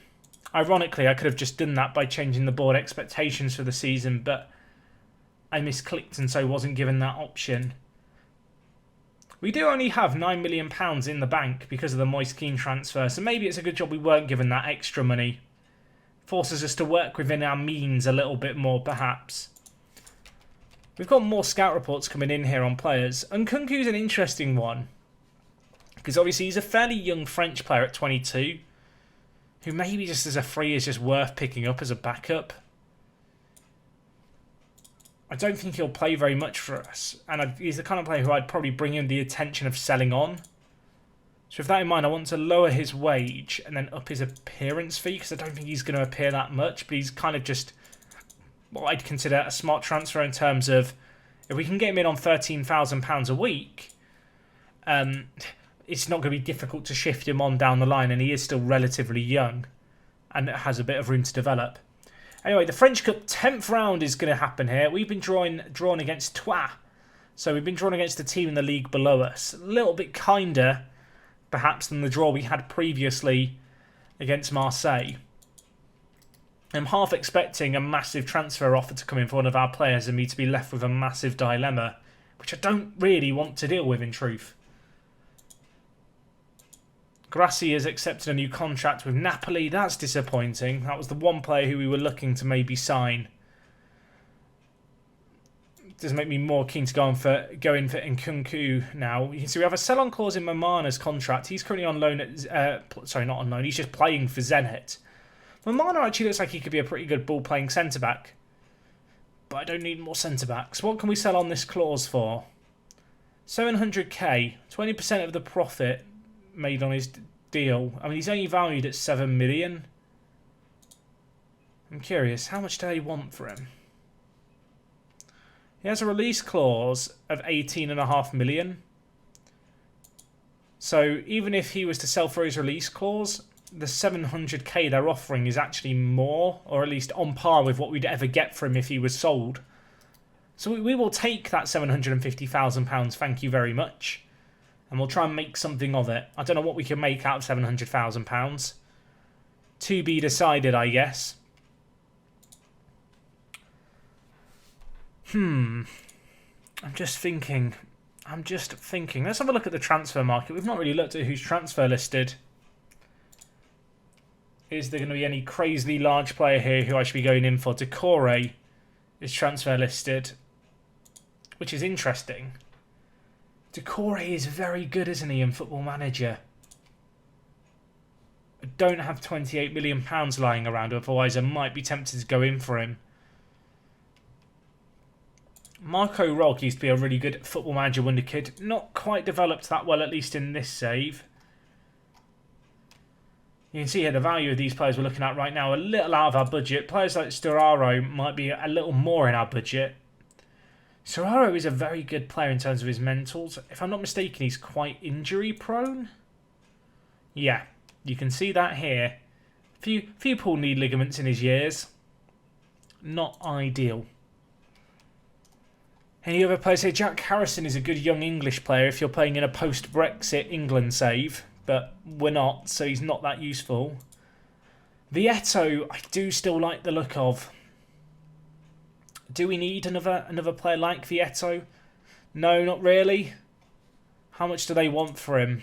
Ironically, I could have just done that by changing the board expectations for the season, but I misclicked and so wasn't given that option. We do only have £9 million in the bank because of the Moise Kean transfer, so maybe it's a good job we weren't given that extra money. Forces us to work within our means a little bit more, perhaps. We've got more scout reports coming in here on players. Nkunku's an interesting one. Because obviously he's a fairly young French player at 22. Who maybe just as a free is just worth picking up as a backup. I don't think he'll play very much for us. And he's the kind of player who I'd probably bring in the attention of selling on. So with that in mind, I want to lower his wage and then up his appearance fee. Because I don't think he's going to appear that much. But he's kind of just what I'd consider a smart transfer in terms of if we can get him in on £13,000 a week, it's not going to be difficult to shift him on down the line, and he is still relatively young and has a bit of room to develop. Anyway, the French Cup 10th round is going to happen here. We've been drawn against Troyes, so we've been drawn against the team in the league below us. A little bit kinder, perhaps, than the draw we had previously against Marseille. I'm half expecting a massive transfer offer to come in for one of our players and me to be left with a massive dilemma, which I don't really want to deal with in truth. Grassi has accepted a new contract with Napoli. That's disappointing. That was the one player who we were looking to maybe sign. Does make me more keen to go in for Nkunku now. You can see we have a sell-on clause in Mamana's contract. He's currently on loan at... sorry, not on loan. He's just playing for Zenit. Mamana actually looks like he could be a pretty good ball-playing centre-back. But I don't need more centre-backs. What can we sell on this clause for? 700k. 20% of the profit made on his deal. I mean, he's only valued at 7 million. I'm curious, how much do they want for him? He has a release clause of 18.5 million. So even if he was to sell for his release clause, the 700k they're offering is actually more, or at least on par with what we'd ever get for him if he was sold. So we will take that £750,000, thank you very much. And we'll try and make something of it. I don't know what we can make out of £700,000. To be decided, I guess. I'm just thinking. Let's have a look at the transfer market. We've not really looked at who's transfer listed. Is there going to be any crazily large player here who I should be going in for? Traoré is transfer listed, which is interesting. Traoré is very good, isn't he, in Football Manager? I don't have £28 million lying around, otherwise I might be tempted to go in for him. Marco Rog used to be a really good Football Manager wonder kid. Not quite developed that well, at least in this save. You can see here the value of these players we're looking at right now, a little out of our budget. Players like Storaro might be a little more in our budget. Storaro is a very good player in terms of his mentals. If I'm not mistaken, he's quite injury prone. Yeah, you can see that here. Few pulled knee ligaments in his years. Not ideal. Any other players here? Jack Harrison is a good young English player if you're playing in a post-Brexit England save. But we're not, so he's not that useful. Vietto, I do still like the look of. Do we need another player like Vietto? No, not really. How much do they want for him?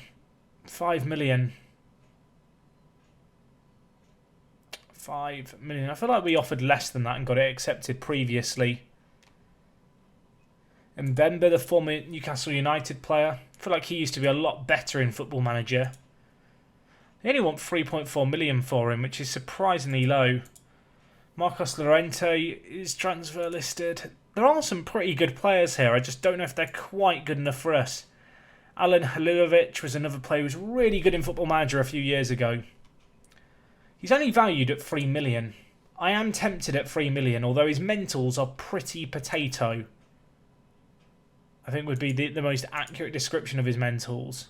5 million. 5 million. I feel like we offered less than that and got it accepted previously. And Mbemba, the former Newcastle United player, I feel like he used to be a lot better in Football Manager. They only want 3.4 million for him, which is surprisingly low. Marcos Llorente is transfer listed. There are some pretty good players here. I just don't know if they're quite good enough for us. Alan Halilovic was another player who was really good in Football Manager a few years ago. He's only valued at 3 million. I am tempted at 3 million, although his mentals are pretty potato. I think would be the most accurate description of his mentals.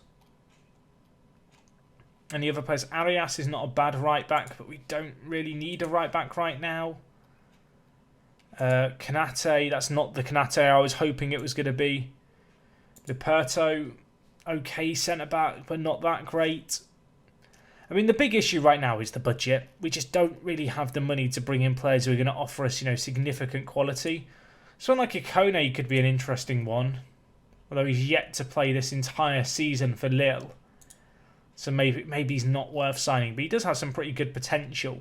And the other players, Arias is not a bad right back, but we don't really need a right back right now. Kanate, that's not the Kanate I was hoping it was going to be. Leperto, okay centre back, but not that great. I mean, the big issue right now is the budget. We just don't really have the money to bring in players who are going to offer us, significant quality. Someone like Ikone could be an interesting one, although he's yet to play this entire season for Lille. So maybe he's not worth signing, but he does have some pretty good potential.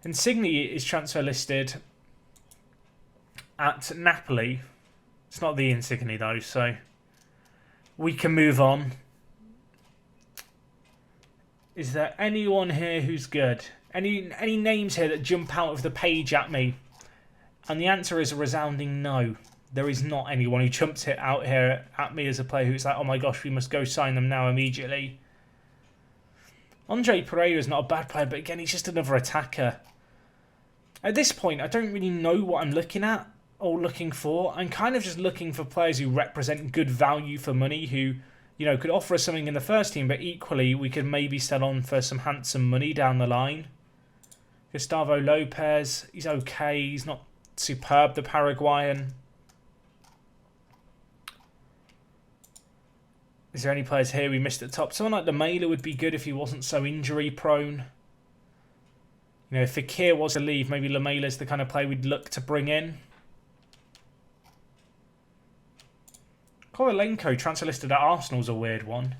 Insigne is transfer listed at Napoli. It's not the Insigne though, so we can move on. Is there anyone here who's good? Any names here that jump out of the page at me? And the answer is a resounding no. There is not anyone who jumps it out here at me as a player who's like, oh my gosh, we must go sign them now immediately. Andre Pereira is not a bad player, but again, he's just another attacker. At this point, I don't really know what I'm looking at or looking for. I'm kind of just looking for players who represent good value for money, who, could offer us something in the first team, but equally we could maybe sell on for some handsome money down the line. Gustavo Lopez, he's okay. He's not superb, the Paraguayan. Is there any players here we missed at the top? Someone like Lamela would be good if he wasn't so injury prone. If Fekir was to leave, maybe Lamela's the kind of player we'd look to bring in. Korolenko, transfer listed at Arsenal's a weird one.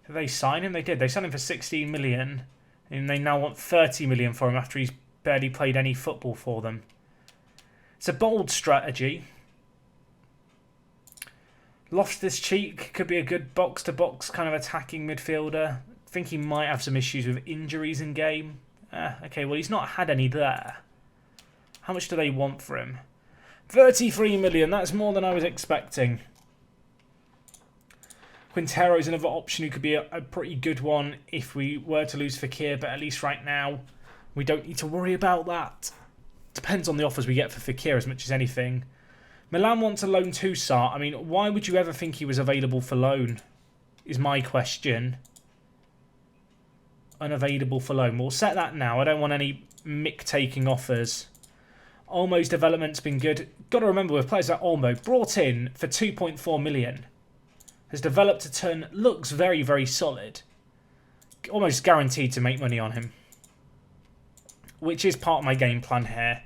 Did they sign him? They did. They signed him for 16 million. And they now want 30 million for him after he's barely played any football for them. It's a bold strategy. Loftus-Cheek could be a good box-to-box kind of attacking midfielder. I think he might have some issues with injuries in game. Okay, well, he's not had any there. How much do they want for him? 33 million. That's more than I was expecting. Quintero is another option who could be a pretty good one if we were to lose Fekir, but at least right now we don't need to worry about that. Depends on the offers we get for Fekir as much as anything. Milan wants a loan Toussaint. I mean, why would you ever think he was available for loan? Is my question. Unavailable for loan. We'll set that now. I don't want any mick-taking offers. Olmo's development's been good. Got to remember with players like Olmo, brought in for 2.4 million. Has developed a ton. Looks very, very solid. Almost guaranteed to make money on him. Which is part of my game plan here.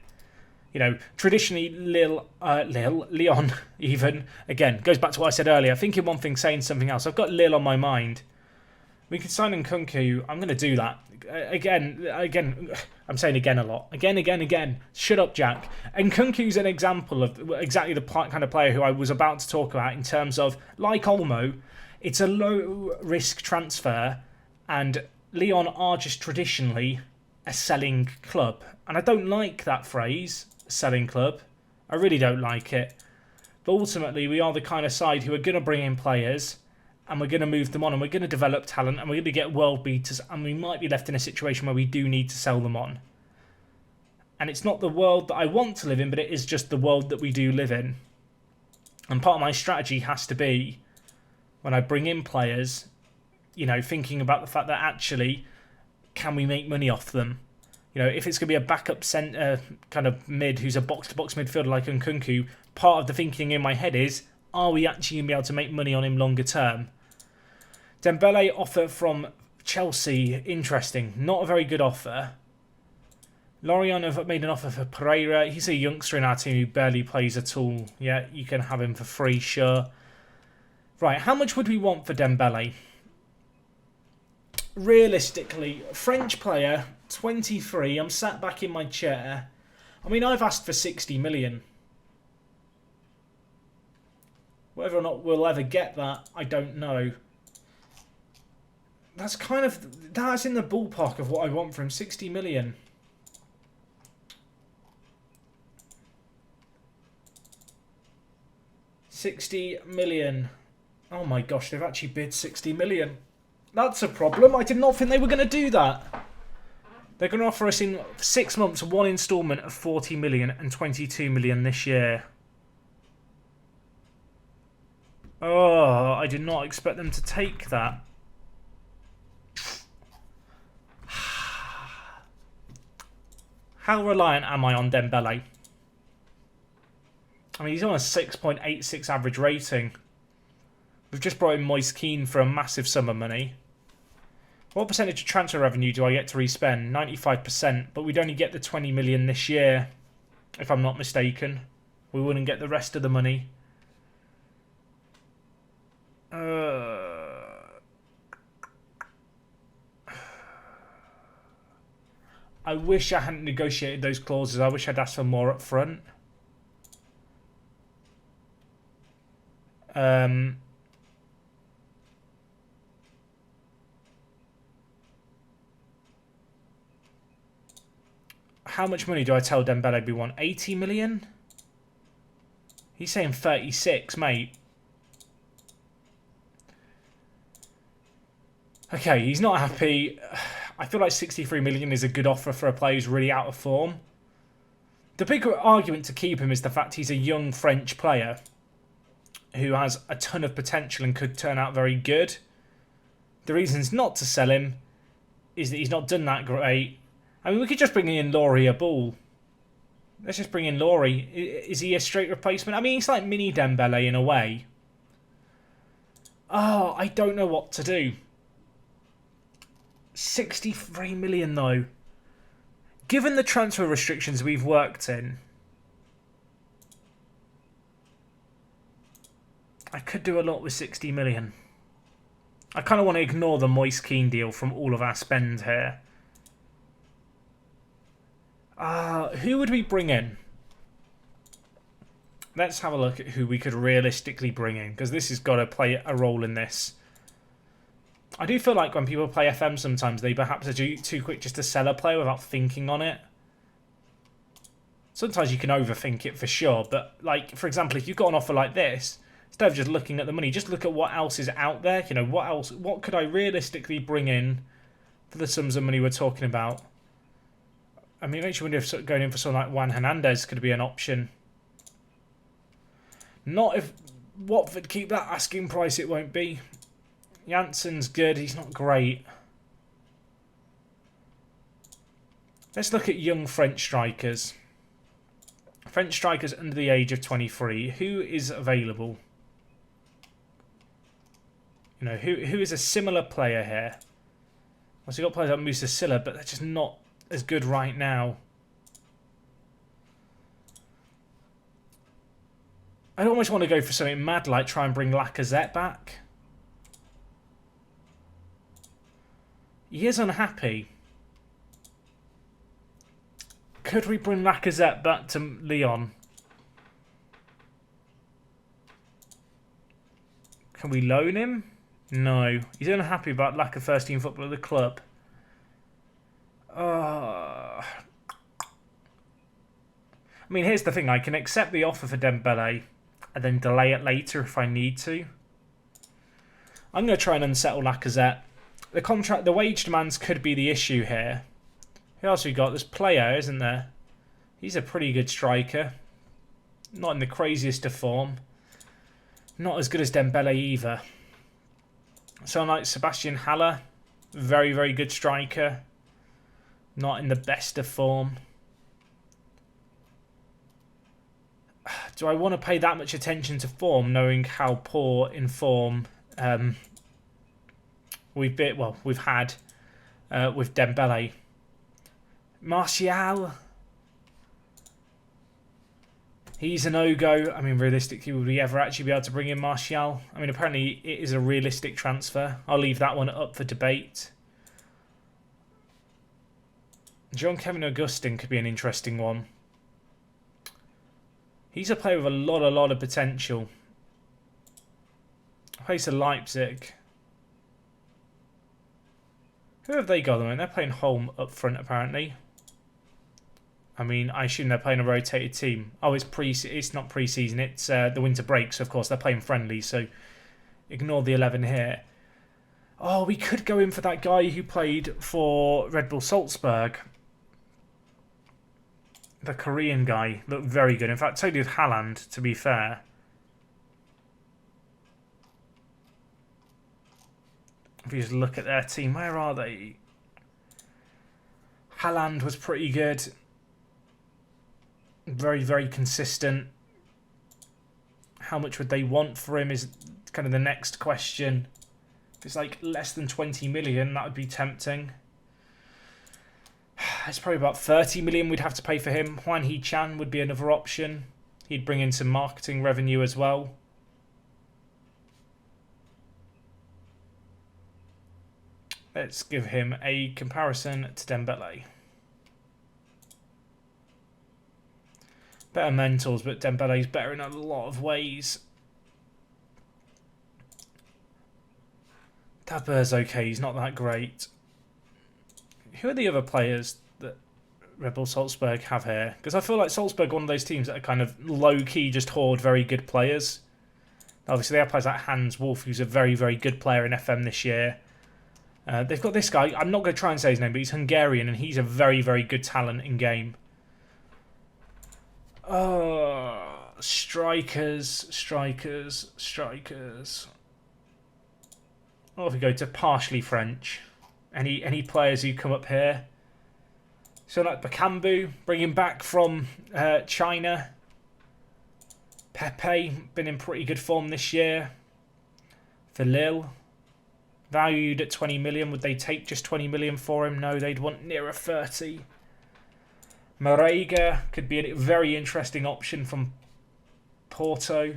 Traditionally, Lyon, even, again, goes back to what I said earlier. Thinking one thing, saying something else. I've got Lille on my mind. We could sign Nkunku. I'm going to do that. Again, I'm saying again a lot. Again. Shut up, Jack. Nkunku's an example of exactly the kind of player who I was about to talk about in terms of, like Olmo, it's a low-risk transfer, and Lyon are just traditionally a selling club. And I don't like that phrase, selling club. I really don't like it. But ultimately, we are the kind of side who are going to bring in players and we're going to move them on, and we're going to develop talent, and we're going to get world beaters, and we might be left in a situation where we do need to sell them on. And it's not the world that I want to live in, but it is just the world that we do live in. And part of my strategy has to be, when I bring in players, you know, thinking about the fact that actually, can we make money off them? You know, if it's going to be a backup centre kind of mid who's a box-to-box midfielder like Nkunku, part of the thinking in my head is, are we actually going to be able to make money on him longer term? Dembele offer from Chelsea, interesting. Not a very good offer. Lorient have made an offer for Pereira. He's a youngster in our team who barely plays at all. Yeah, you can have him for free, sure. Right, how much would we want for Dembele? Realistically, French player, 23. I'm sat back in my chair. I mean, I've asked for 60 million. Whether or not we'll ever get that, I don't know. That's in the ballpark of what I want from 60 million. $60 million. Oh my gosh, they've actually bid 60 million. That's a problem. I did not think they were going to do that. They're going to offer us in 6 months one instalment of 40 million and 22 million this year. Oh, I did not expect them to take that. How reliant am I on Dembele? I mean, he's on a 6.86 average rating. We've just brought in Moise Kean for a massive sum of money. What percentage of transfer revenue do I get to respend? 95%, but we'd only get the 20 million this year, if I'm not mistaken. We wouldn't get the rest of the money. I wish I hadn't negotiated those clauses. I wish I'd asked for more up front. How much money do I tell Dembele we want? 80 million? He's saying 36, mate. Okay, he's not happy. I feel like 63 million is a good offer for a player who's really out of form. The bigger argument to keep him is the fact he's a young French player who has a ton of potential and could turn out very good. The reasons not to sell him is that he's not done that great. I mean, we could just bring in Laurie a ball. Let's just bring in Laurie. Is he a straight replacement? I mean, he's like mini Dembele in a way. Oh, I don't know what to do. 63 million though. Given the transfer restrictions we've worked in, I could do a lot with 60 million. I kind of want to ignore the Moise Kean deal from all of our spend here. Who would we bring in? Let's have a look at who we could realistically bring in, because this has got to play a role in this. I do feel like when people play FM sometimes, they perhaps are too quick just to sell a player without thinking on it. Sometimes you can overthink it for sure, but like, for example, if you've got an offer like this, instead of just looking at the money, just look at what else is out there. You know, what could I realistically bring in for the sums of money we're talking about? I mean, it makes you wonder if going in for someone like Juan Hernandez could be an option. Not if Watford keep that asking price, it won't be. Janssen's good, he's not great. Let's look at young French strikers. French strikers under the age of 23. Who is available? You know, who is a similar player here? Well, so you've got players like Moussa Silla, but they're just not as good right now. I almost want to go for something mad, like try and bring Lacazette back. He is unhappy. Could we bring Lacazette back to Lyon? Can we loan him? No. He's unhappy about lack of first team football at the club. I mean, here's the thing. I can accept the offer for Dembele and then delay it later if I need to. I'm going to try and unsettle Lacazette. The wage demands could be the issue here. Who else we got? There's Player, isn't there? He's a pretty good striker. Not in the craziest of form. Not as good as Dembele either. Someone like Sébastien Haller, very, very good striker. Not in the best of form. Do I want to pay that much attention to form, knowing how poor in form we've had with Dembele? Martial, he's a no-go. I mean, realistically, would we ever actually be able to bring in Martial? I mean, apparently it is a realistic transfer. I'll leave that one up for debate. Jean-Kévin Augustin could be an interesting one. He's a player with a lot of potential. Plays for Leipzig. Who have they got them in? They're playing home up front, apparently. I mean, I assume they're playing a rotated team. Oh, it's not pre-season. It's the winter break, so of course they're playing friendly. So ignore the 11 here. Oh, we could go in for that guy who played for Red Bull Salzburg. The Korean guy looked very good. In fact, so did Haaland, to be fair. If you just look at their team, where are they? Haaland was pretty good. Very, very consistent. How much would they want for him is kind of the next question. If it's like less than 20 million, that would be tempting. It's probably about 30 million we'd have to pay for him. Juan He-Chan would be another option. He'd bring in some marketing revenue as well. Let's give him a comparison to Dembele. Better mentals, but Dembele's better in a lot of ways. Daber's okay, he's not that great. Who are the other players that Red Bull Salzburg have here? Because I feel like Salzburg are one of those teams that are kind of low-key, just hoard very good players. Obviously, they have players like Hans Wolf, who's a very, very good player in FM this year. They've got this guy. I'm not going to try and say his name, but he's Hungarian, and he's a very, very good talent in game. Strikers. What if we go to partially French? Any players who come up here? So like Bakambu, bring him back from China. Pepe, been in pretty good form this year. For Lille, valued at 20 million. Would they take just 20 million for him? No, they'd want nearer 30. Marega could be a very interesting option from Porto.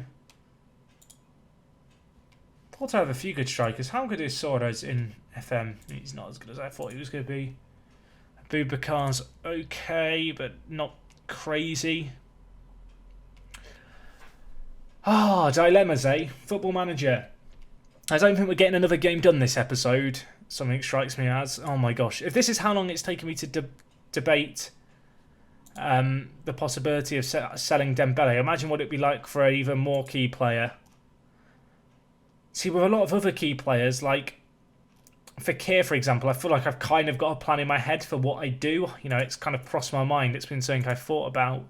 Porto have a few good strikers. How good is Soares in FM? He's not as good as I thought he was going to be. Boubacar's okay, but not crazy. Dilemmas, eh? Football Manager. I don't think we're getting another game done this episode. Something strikes me as. Oh my gosh. If this is how long it's taken me to debate the possibility of selling Dembele, imagine what it'd be like for an even more key player. See, with a lot of other key players, like Fekir, for example, I feel like I've kind of got a plan in my head for what I do. You know, it's kind of crossed my mind. It's been something I've thought about.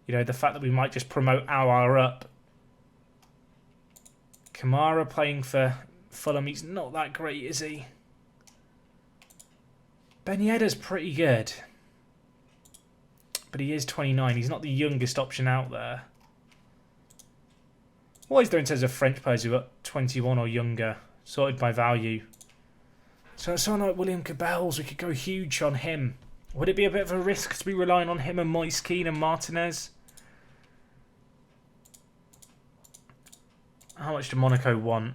You know, the fact that we might just promote our up. Kamara playing for Fulham, he's not that great, is he? Ben Yedder's pretty good. But he is 29. He's not the youngest option out there. What is there in terms of French players who are 21 or younger? Sorted by value. So someone like William Cabells, we could go huge on him. Would it be a bit of a risk to be relying on him and Moise Kean and Martinez? How much do Monaco want?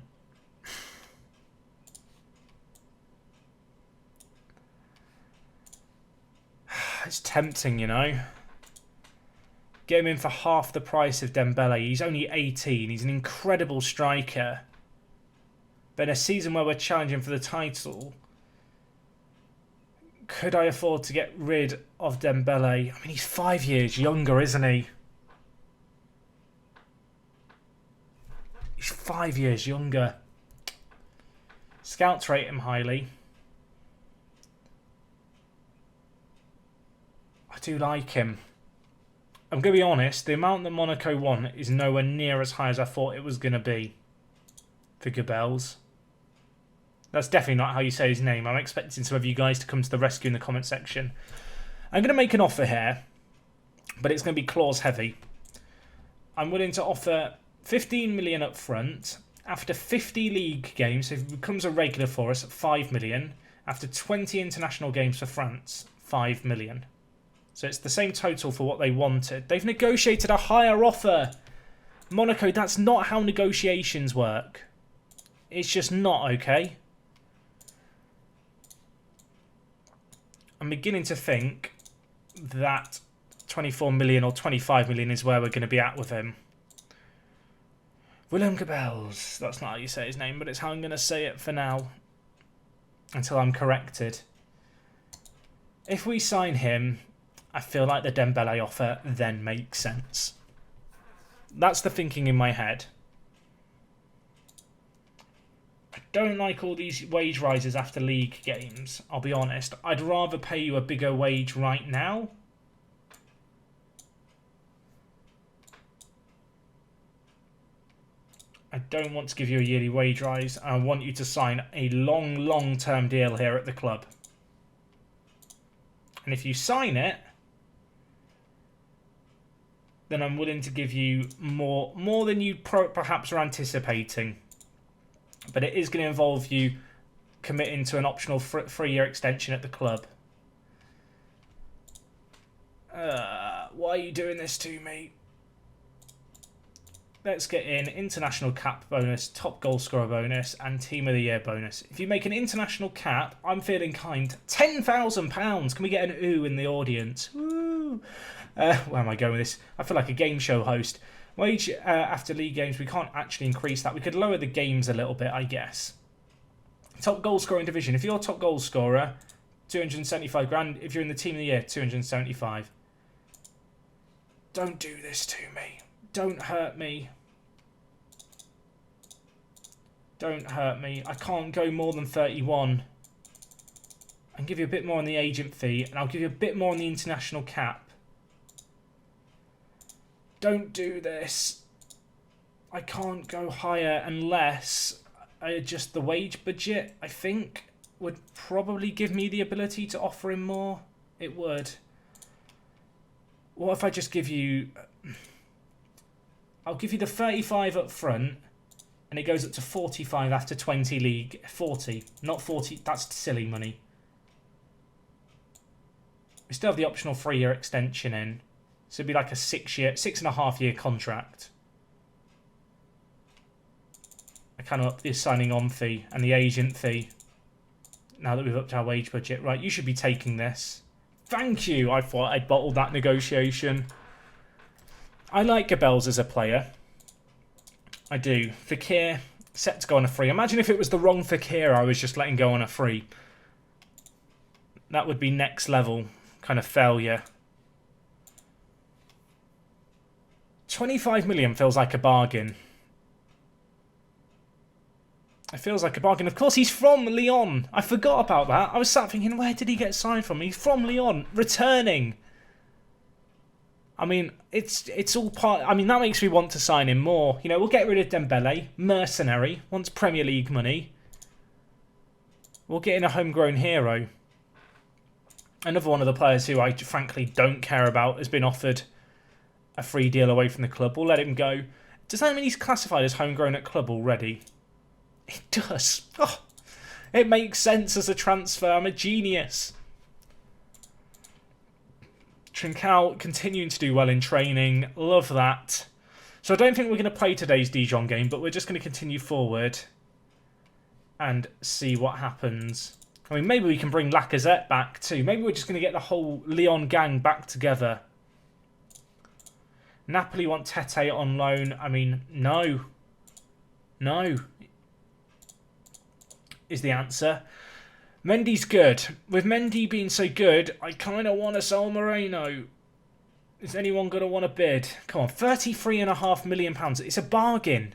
It's tempting, you know. Get him in for half the price of Dembele. He's only 18. He's an incredible striker. But in a season where we're challenging for the title, could I afford to get rid of Dembele? I mean, he's 5 years younger, isn't he? He's 5 years younger. Scouts rate him highly. I do like him. I'm going to be honest, the amount that Monaco want is nowhere near as high as I thought it was going to be for Gabels. That's definitely not how you say his name. I'm expecting some of you guys to come to the rescue in the comment section. I'm going to make an offer here, but it's going to be clause heavy. I'm willing to offer 15 million up front. After 50 league games, so if it becomes a regular for us, 5 million. After 20 international games for France, 5 million. So it's the same total for what they wanted. They've negotiated a higher offer. Monaco, that's not how negotiations work. It's just not, okay? I'm beginning to think that 24 million or 25 million is where we're going to be at with him. Willem Gabels. That's not how you say his name, but it's how I'm going to say it for now. Until I'm corrected. If we sign him, I feel like the Dembele offer then makes sense. That's the thinking in my head. I don't like all these wage rises after league games, I'll be honest. I'd rather pay you a bigger wage right now. I don't want to give you a yearly wage rise. I want you to sign a long-term deal here at the club. And if you sign it, then I'm willing to give you more than you perhaps are anticipating. But it is going to involve you committing to an optional 3-year extension at the club. Why are you doing this to me? Let's get in international cap bonus, top goal scorer bonus, and team of the year bonus. If you make an international cap, I'm feeling kind. £10,000. Can we get an ooh in the audience? Woo! Where am I going with this? I feel like a game show host. Wage after league games, we can't actually increase that. We could lower the games a little bit, I guess. Top goal scoring division. If you're top goal scorer, 275 grand. If you're in the team of the year, 275. Don't do this to me. Don't hurt me. Don't hurt me. I can't go more than 31. I can give you a bit more on the agent fee, and I'll give you a bit more on the international cap. Don't do this. I can't go higher unless I adjust the wage budget, I think, would probably give me the ability to offer him more. It would. What if I just give you... I'll give you the 35 up front, and it goes up to 45 after 20 league. 40, not 40. That's silly money. We still have the optional 3-year extension in, so it'd be like a 6.5-year contract. I kind of up the signing on fee and the agent fee. Now that we've upped our wage budget, right? You should be taking this. Thank you. I thought I'd bottled that negotiation. I like Gabels as a player. I do. Fekir, set to go on a free. Imagine if it was the wrong Fekir I was just letting go on a free. That would be next level kind of failure. 25 million feels like a bargain. It feels like a bargain. Of course, he's from Lyon. I forgot about that. I was sat thinking, where did he get signed from? He's from Lyon, returning. I mean, it's all part... I mean, that makes me want to sign him more. You know, we'll get rid of Dembele. Mercenary. Wants Premier League money. We'll get in a homegrown hero. Another one of the players who I frankly don't care about has been offered a free deal away from the club. We'll let him go. Does that mean he's classified as homegrown at club already? It does. Oh, it makes sense as a transfer. I'm a genius. Trincao continuing to do well in training. Love that. So I don't think we're going to play today's Dijon game, but we're just going to continue forward and see what happens. I mean, maybe we can bring Lacazette back too. Maybe we're just going to get the whole Lyon gang back together. Napoli want Tete on loan. I mean, no. No is the answer. Mendy's good. With Mendy being so good, I kind of want to sell Moreno. Is anyone going to want to bid? Come on, £33.5 million. It's a bargain.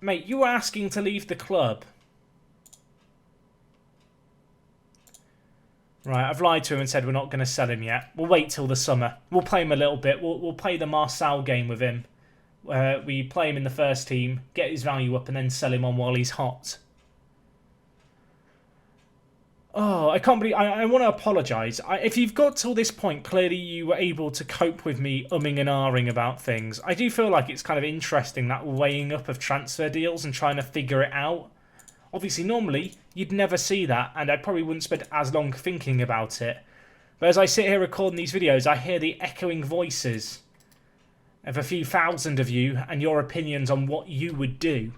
Mate, you were asking to leave the club. Right, I've lied to him and said we're not going to sell him yet. We'll wait till the summer. We'll play him a little bit. We'll play the Marseille game with him. We play him in the first team, get his value up, and then sell him on while he's hot. Oh, I can't believe... I want to apologise. If you've got till this point, clearly you were able to cope with me umming and ahhing about things. I do feel like it's kind of interesting, that weighing up of transfer deals and trying to figure it out. Obviously, normally, you'd never see that, and I probably wouldn't spend as long thinking about it. But as I sit here recording these videos, I hear the echoing voices of a few thousand of you and your opinions on what you would do.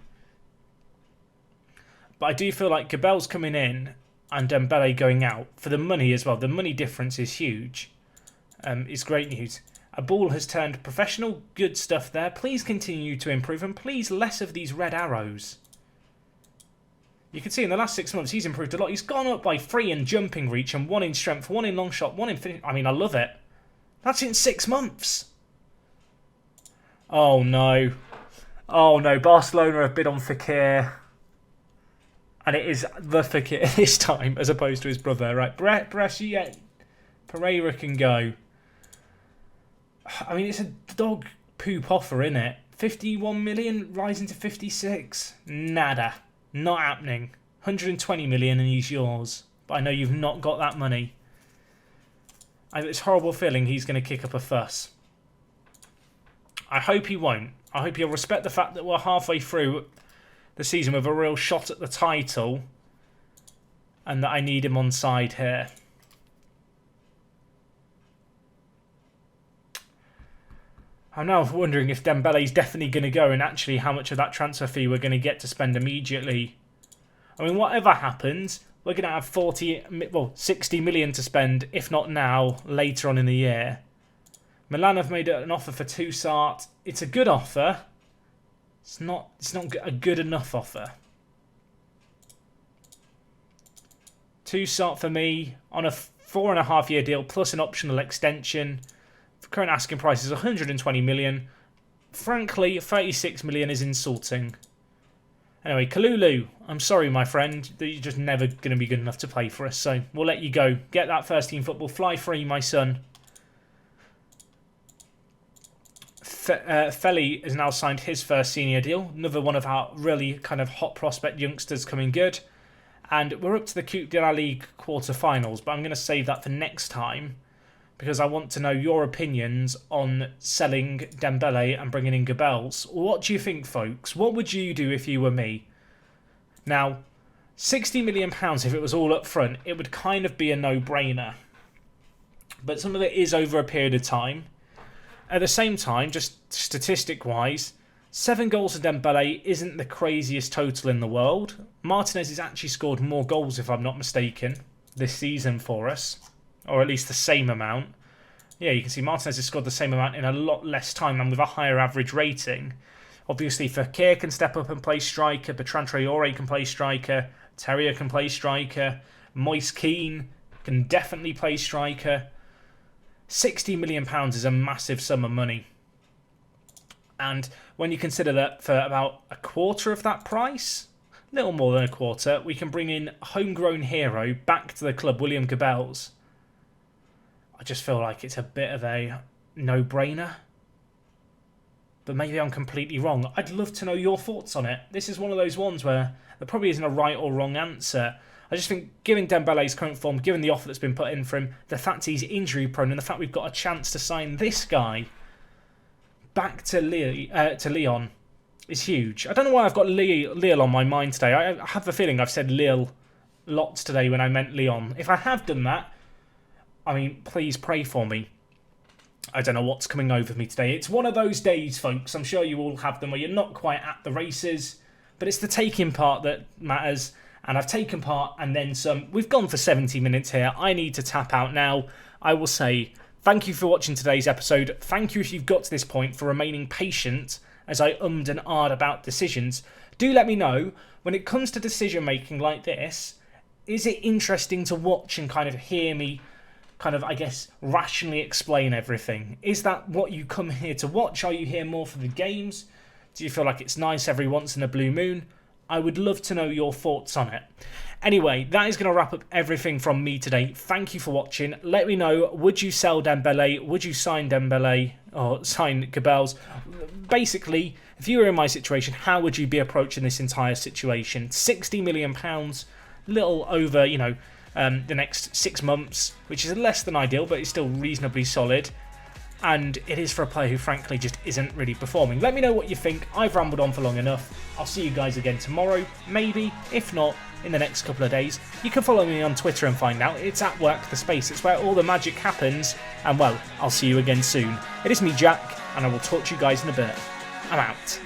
But I do feel like Gabel's coming in and Dembele going out for the money as well. The money difference is huge. It's great news. A ball has turned professional. Good stuff there. Please continue to improve, and please less of these red arrows. You can see in the last 6 months he's improved a lot. He's gone up by 3 in jumping reach and 1 in strength, 1 in long shot, 1 in finish. I mean, I love it. That's in 6 months. Oh no. Oh no, Barcelona have bid on Fekir. And it is the Fekir this time as opposed to his brother. Right, Pereira can go. I mean, it's a dog poop offer, isn't it? 51 million rising to 56. Nada. Not happening. 120 million and he's yours. But I know you've not got that money. I have this horrible feeling he's going to kick up a fuss. I hope he won't. I hope he'll respect the fact that we're halfway through the season with a real shot at the title. And that I need him on side here. I'm now wondering if Dembele's definitely going to go and actually how much of that transfer fee we're going to get to spend immediately. I mean, whatever happens, we're going to have 60 million to spend, if not now, later on in the year. Milan have made an offer for Toussaint. It's a good offer. It's not a good enough offer. Toussaint for me on a 4.5-year deal plus an optional extension. Current asking price is 120 million. Frankly, 36 million is insulting. Anyway, Kalulu, I'm sorry, my friend, that you're just never going to be good enough to play for us. So we'll let you go. Get that first team football. Fly free, my son. Felly has now signed his first senior deal. Another one of our really kind of hot prospect youngsters coming good. And we're up to the Coupe de la Ligue quarterfinals, but I'm going to save that for next time, because I want to know your opinions on selling Dembele and bringing in Gabels. What do you think, folks? What would you do if you were me? Now, £60 million, if it was all up front, it would kind of be a no-brainer. But some of it is over a period of time. At the same time, just statistic-wise, 7 goals for Dembele isn't the craziest total in the world. Martinez has actually scored more goals, if I'm not mistaken, this season for us. Or at least the same amount. Yeah, you can see Martinez has scored the same amount in a lot less time and with a higher average rating. Obviously, Fekir can step up and play striker. Bertrand Traoré can play striker. Terrier can play striker. Moise Kean can definitely play striker. £60 million is a massive sum of money. And when you consider that for about a quarter of that price, a little more than a quarter, we can bring in homegrown hero back to the club, William Gabels. I just feel like it's a bit of a no-brainer. But maybe I'm completely wrong. I'd love to know your thoughts on it. This is one of those ones where there probably isn't a right or wrong answer. I just think, given Dembele's current form, given the offer that's been put in for him, the fact he's injury-prone, and the fact we've got a chance to sign this guy back to Lyon is huge. I don't know why I've got Lille on my mind today. I have a feeling I've said Lille lots today when I meant Lyon. If I have done that, I mean, please pray for me. I don't know what's coming over me today. It's one of those days, folks. I'm sure you all have them where you're not quite at the races, but it's the taking part that matters. And I've taken part and then some. We've gone for 70 minutes here. I need to tap out now. I will say thank you for watching today's episode. Thank you if you've got to this point for remaining patient as I ummed and ahed about decisions. Do let me know, when it comes to decision making like this, is it interesting to watch and kind of hear me kind of, I guess, rationally explain everything? Is that what you come here to watch? Are you here more for the games? Do you feel like it's nice every once in a blue moon? I would love to know your thoughts on it. Anyway, that is going to wrap up everything from me today. Thank you for watching. Let me know, would you sell Dembele? Would you sign Dembele or sign Gabels? Basically, if you were in my situation, how would you be approaching this entire situation? £60 million, little over, the next 6 months, which is less than ideal, but it's still reasonably solid. And it is for a player who frankly just isn't really performing. Let me know what you think. I've rambled on for long enough. I'll see you guys again tomorrow, maybe. If not, in the next couple of days. You can follow me on Twitter and find out. It's at WorkTheSpace. It's where all the magic happens. And well, I'll see you again soon. It is me, Jack, and I will talk to you guys in a bit. I'm out.